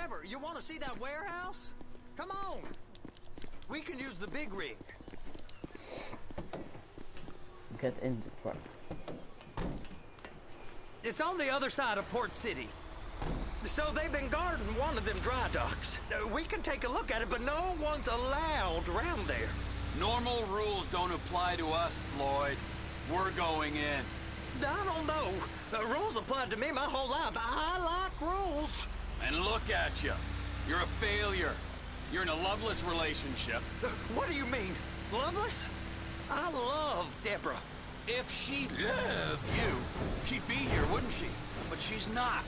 driver, you want to see that warehouse? Come on. We can use the big rig. Get in the truck. It's on the other side of Port City. So they've been guarding one of them dry docks. We can take a look at it, but no one's allowed around there. Normal rules don't apply to us, Floyd. We're going in. I don't know. The rules applied to me my whole life. I like rules. And look at you. You're a failure. You're in a loveless relationship. What do you mean? Loveless? I love Deborah. If she loved you, she'd be here, wouldn't she? But she's not.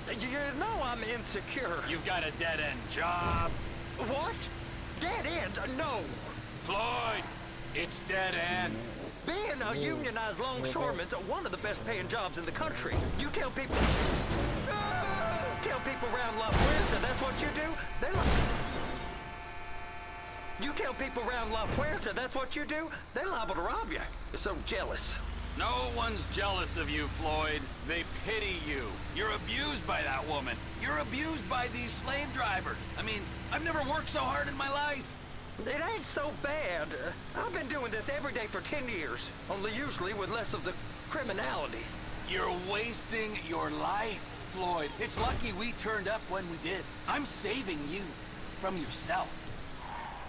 You know I'm insecure. You've got a dead-end job. What? Dead end? No. Floyd, it's dead end. Being a unionized longshoreman's one of the best paying jobs in the country. You tell people... Tell people around La Puerta that's what you do, You tell people around La Puerta that's what you do, they're liable to rob you. They're so jealous. No one's jealous of you, Floyd. They pity you. You're abused by that woman. You're abused by these slave drivers. I mean, I've never worked so hard in my life. It ain't so bad. I've been doing this every day for 10 years, only usually with less of the criminality. You're wasting your life, Floyd. It's lucky we turned up when we did. I'm saving you from yourself.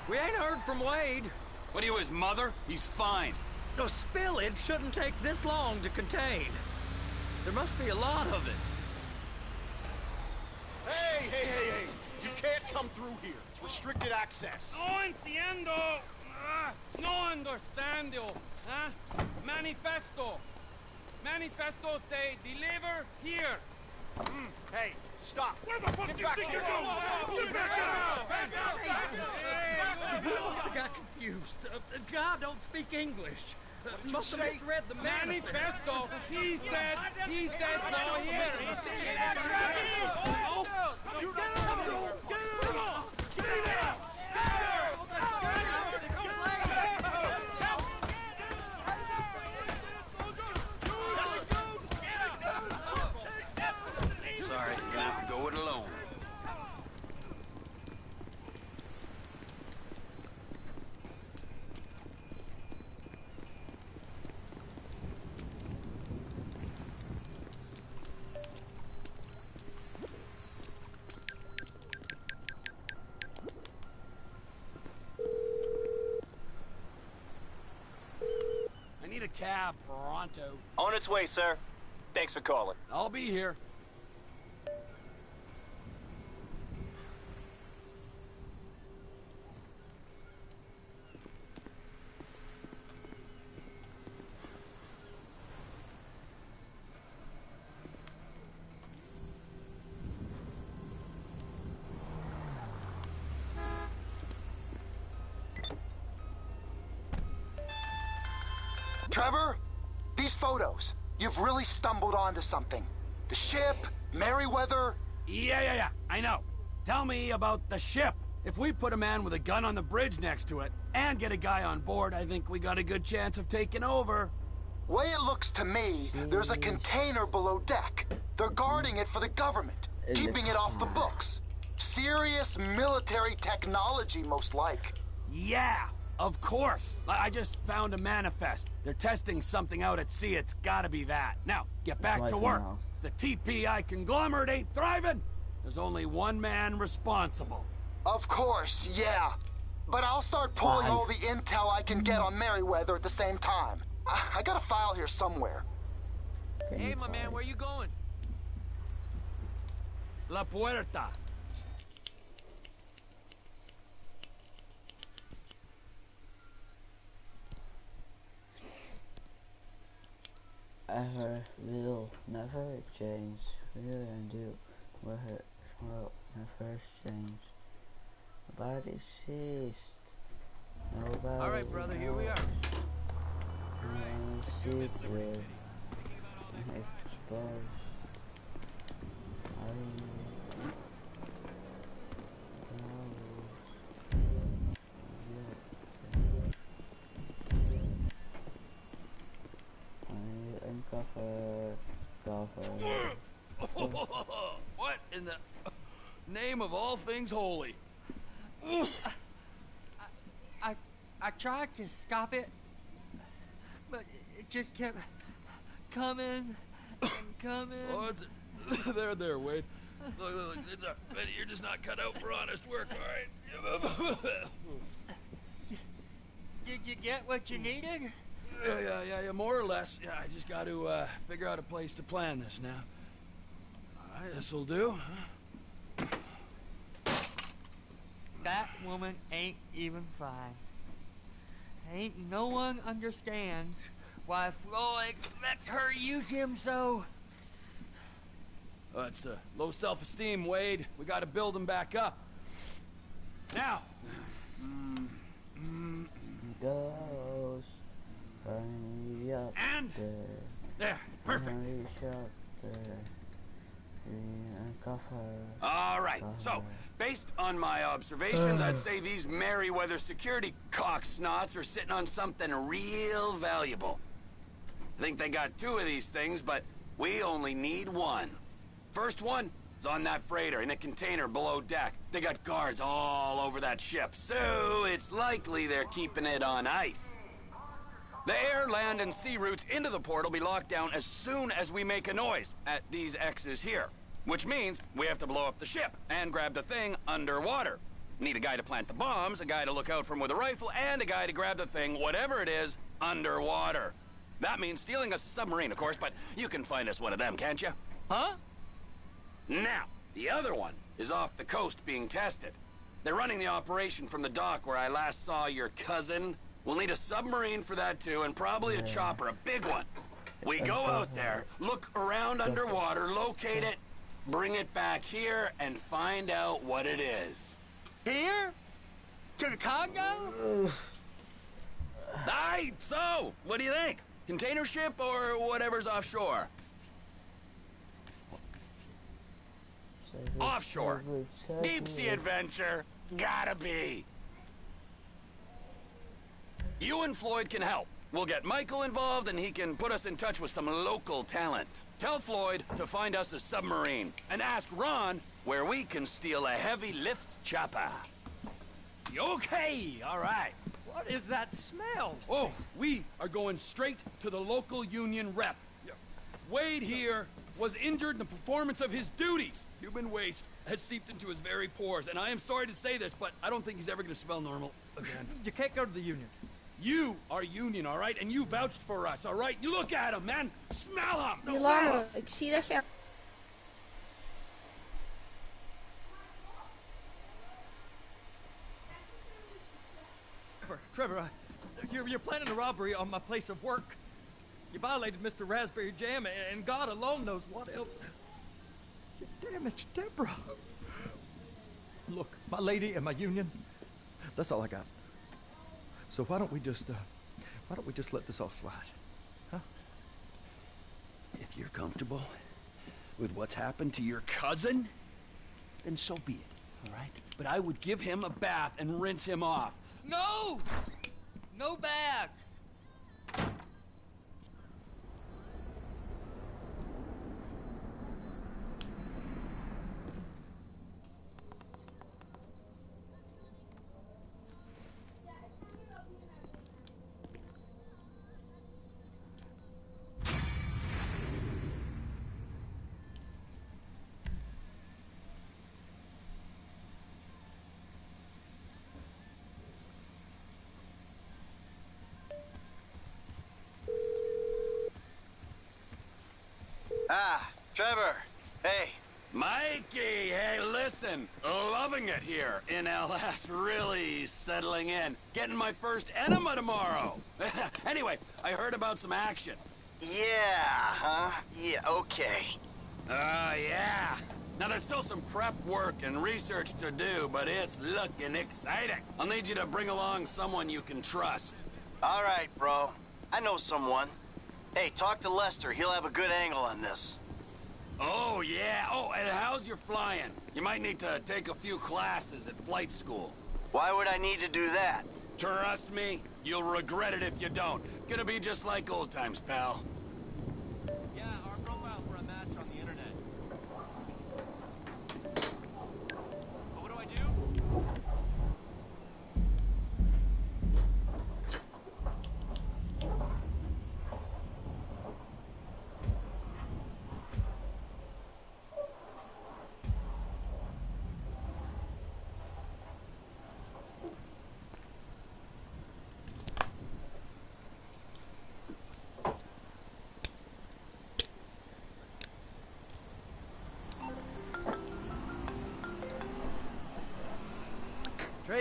We ain't heard from Wade. What are you, his mother? He's fine. A spillage shouldn't take this long to contain. There must be a lot of it. Hey! You can't come through here. It's restricted access. No entiendo. No understando. Huh? Manifesto. Manifesto say deliver here. Hey, stop. Where the fuck do you think you're going? I must have got confused. God don't speak English. Must have misread the manifesto. He said no here. Sorry, you're gonna have to go it alone. I need a cab, pronto. On its way, sir. Thanks for calling. I'll be here. Trevor, these photos, you've really stumbled onto something. The ship, Merryweather. Yeah, I know. Tell me about the ship. If we put a man with a gun on the bridge next to it and get a guy on board, I think we got a good chance of taking over. Way it looks to me, there's a container below deck. They're guarding it for the government, keeping it off the books. Serious military technology, most like. Yeah. Of course. I just found a manifest. They're testing something out at sea. It's gotta be that. Now, get back to work. The TPI conglomerate ain't thriving. There's only one man responsible. Of course, yeah. But I'll start pulling all the intel I can get on Merryweather at the same time. I got a file here somewhere. Hey, my man, where you going? La Puerta. Ever will never change. Will and do will never change. Nobody ceased. Nobody. All right, brother. Here we are. Secret. Exposed. What in the... name of all things holy. I tried to stop it, but it just kept coming and coming. Oh, it's there, Wade. Look, you're just not cut out for honest work, all right? Did you get what you needed? Yeah, more or less. Yeah, I just got to figure out a place to plan this now. All right, this'll do. That woman ain't even fine. Ain't no one understands why Floyd lets her use him so. It's low self-esteem, Wade. We got to build him back up. Now. Goes and there, perfect. All right. So, based on my observations, I'd say these Merryweather security cocksnots are sitting on something real valuable. I think they got 2 of these things, but we only need 1. First one is on that freighter in a container below deck. They got guards all over that ship, so it's likely they're keeping it on ice. The air, land, and sea routes into the port will be locked down as soon as we make a noise at these X's here. Which means we have to blow up the ship and grab the thing underwater. Need a guy to plant the bombs, a guy to look out for him with a rifle, and a guy to grab the thing, whatever it is, underwater. That means stealing us a submarine, of course, but you can find us one of them, can't you? Huh? Now, the other one is off the coast being tested. They're running the operation from the dock where I last saw your cousin. We'll need a submarine for that too, and probably a chopper, a big one. We go out there, look around underwater, locate it, bring it back here, and find out what it is. Here? To the Congo? Aye, so, what do you think? Container ship or whatever's offshore? Offshore. Deep sea adventure. Gotta be. You and Floyd can help. We'll get Michael involved and he can put us in touch with some local talent. Tell Floyd to find us a submarine and ask Ron where we can steal a heavy lift chopper. Okay, all right. What is that smell? Oh, we are going straight to the local union rep. Wade here was injured in the performance of his duties. Human waste has seeped into his very pores, and I am sorry to say this, but I don't think he's ever going to smell normal again. You can't go to the union. You are union, all right? And you vouched for us, all right? You look at him, man. Smell him. Milano, ik zie dat je... Trevor, you're planning a robbery on my place of work. You violated Mr. Raspberry Jam, and God alone knows what else. You damaged Deborah. Look, my lady and my union, that's all I got. So why don't we just let this all slide, huh? If you're comfortable with what's happened to your cousin, then so be it, all right? But I would give him a bath and rinse him off. No! No bath! Ah, Trevor. Hey. Mikey, hey, listen. Loving it here in LS. Really settling in. Getting my first enema tomorrow. Anyway, I heard about some action. Yeah, huh? Yeah, okay. Yeah. Now, there's still some prep work and research to do, but it's looking exciting. I'll need you to bring along someone you can trust. All right, bro. I know someone. Hey, talk to Lester. He'll have a good angle on this. Oh, yeah. Oh, and how's your flying? You might need to take a few classes at flight school. Why would I need to do that? Trust me, you'll regret it if you don't. Gonna be just like old times, pal. Yeah, our profiles were a match on the internet.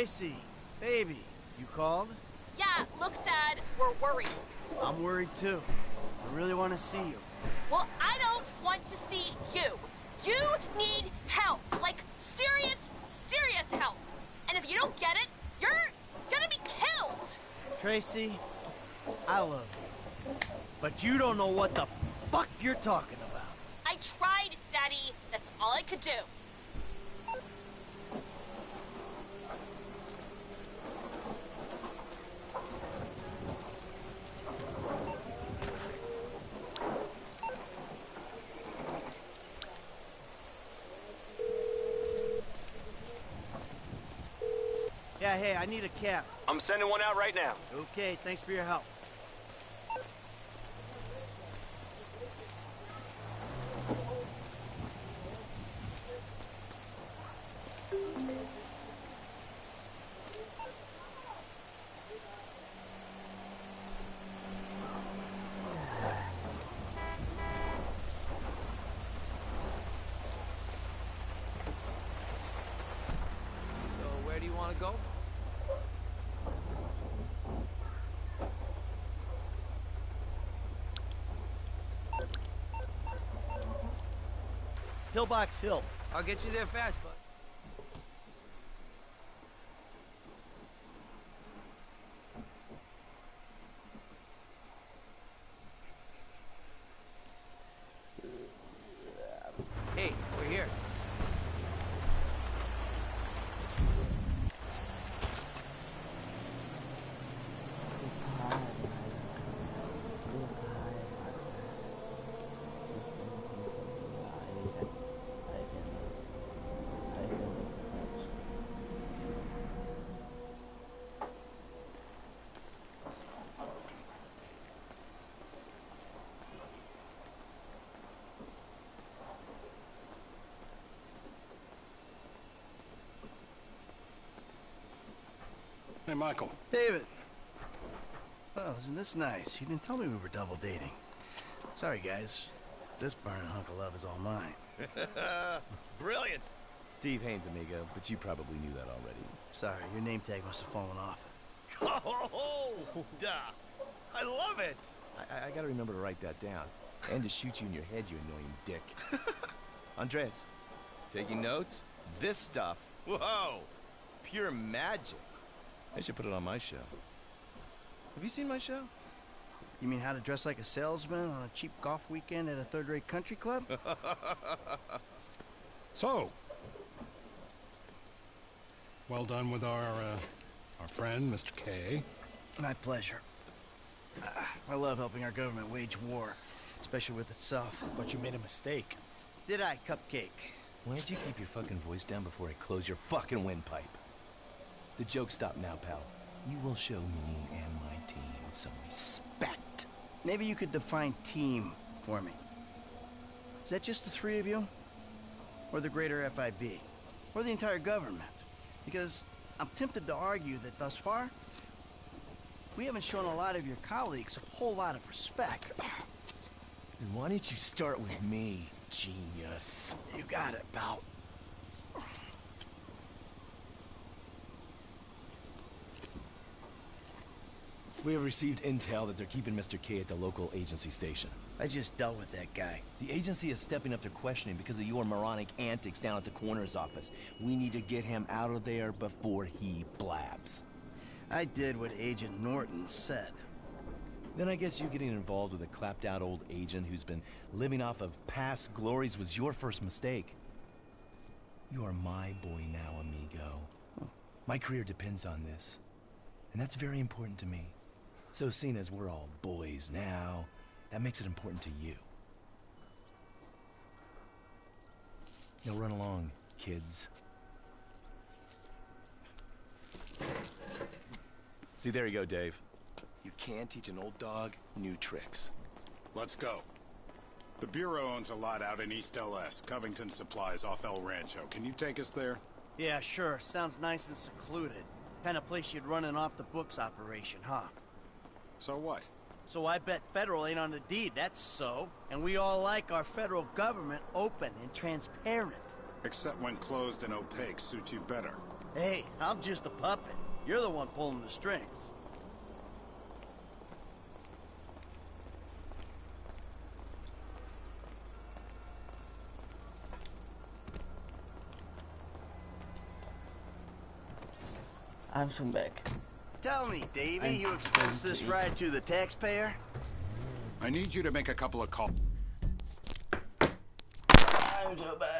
Tracy, baby, you called? Yeah, look, Dad, we're worried. I'm worried too. I really want to see you. Well, I don't want to see you. You need help. Like, serious, serious help. And if you don't get it, you're gonna be killed. Tracy, I love you. But you don't know what the fuck you're talking about. I tried, Daddy. That's all I could do. Yeah, hey, I need a cab. I'm sending one out right now. Okay, thanks for your help. So where do you want to go? Pillbox Hill. I'll get you there fast, bud. Hey, we're here. Hey, Michael. David. Well, isn't this nice? You didn't tell me we were double dating. Sorry, guys. This burning hunk of love is all mine. Brilliant! Steve Haynes, amigo, but you probably knew that already. Sorry, your name tag must have fallen off. Oh, duh! I love it! I gotta remember to write that down. And to shoot you in your head, you annoying dick. Andres, taking notes? This stuff, whoa! Pure magic. I should put it on my show. Have you seen my show? You mean how to dress like a salesman on a cheap golf weekend at a third-rate country club? So, well done with our friend, Mr. K. My pleasure. I love helping our government wage war, especially with itself. But you made a mistake. Did I, Cupcake? Why don't you keep your fucking voice down before I close your fucking windpipe? The joke stopped now, pal. You will show me and my team some respect. Maybe you could define team for me. Is that just the three of you? Or the greater FIB? Or the entire government? Because I'm tempted to argue that thus far, we haven't shown a lot of your colleagues a whole lot of respect. And why don't you start with me, genius? You got it, pal. We have received intel that they're keeping Mr. K at the local agency station. I just dealt with that guy. The agency is stepping up their questioning because of your moronic antics down at the coroner's office. We need to get him out of there before he blabs. I did what Agent Norton said. Then I guess you getting involved with a clapped-out old agent who's been living off of past glories was your first mistake. You are my boy now, amigo. My career depends on this, and that's very important to me. So seeing as we're all boys now, that makes it important to you. Now run along, kids. See, there you go, Dave. You can teach an old dog new tricks. Let's go. The Bureau owns a lot out in East LS, Covington Supplies off El Rancho. Can you take us there? Yeah, sure. Sounds nice and secluded. Kind of place you'd run an off-the-books operation, huh? So what? So I bet federal ain't on the deed, that's so. And we all like our federal government open and transparent. Except when closed and opaque suits you better. Hey, I'm just a puppet. You're the one pulling the strings. I'm back. Tell me, Davey, you expense this ride to the taxpayer? I need you to make a couple of calls. I'm so back.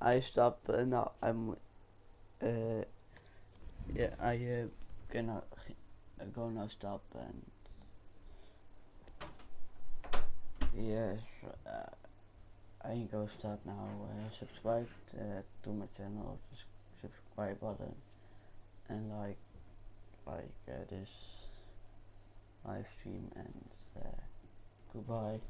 I stop now. Yeah, I gonna go now stop and yes, I go stop now. Subscribe to my channel, subscribe button, and like this live stream, and goodbye.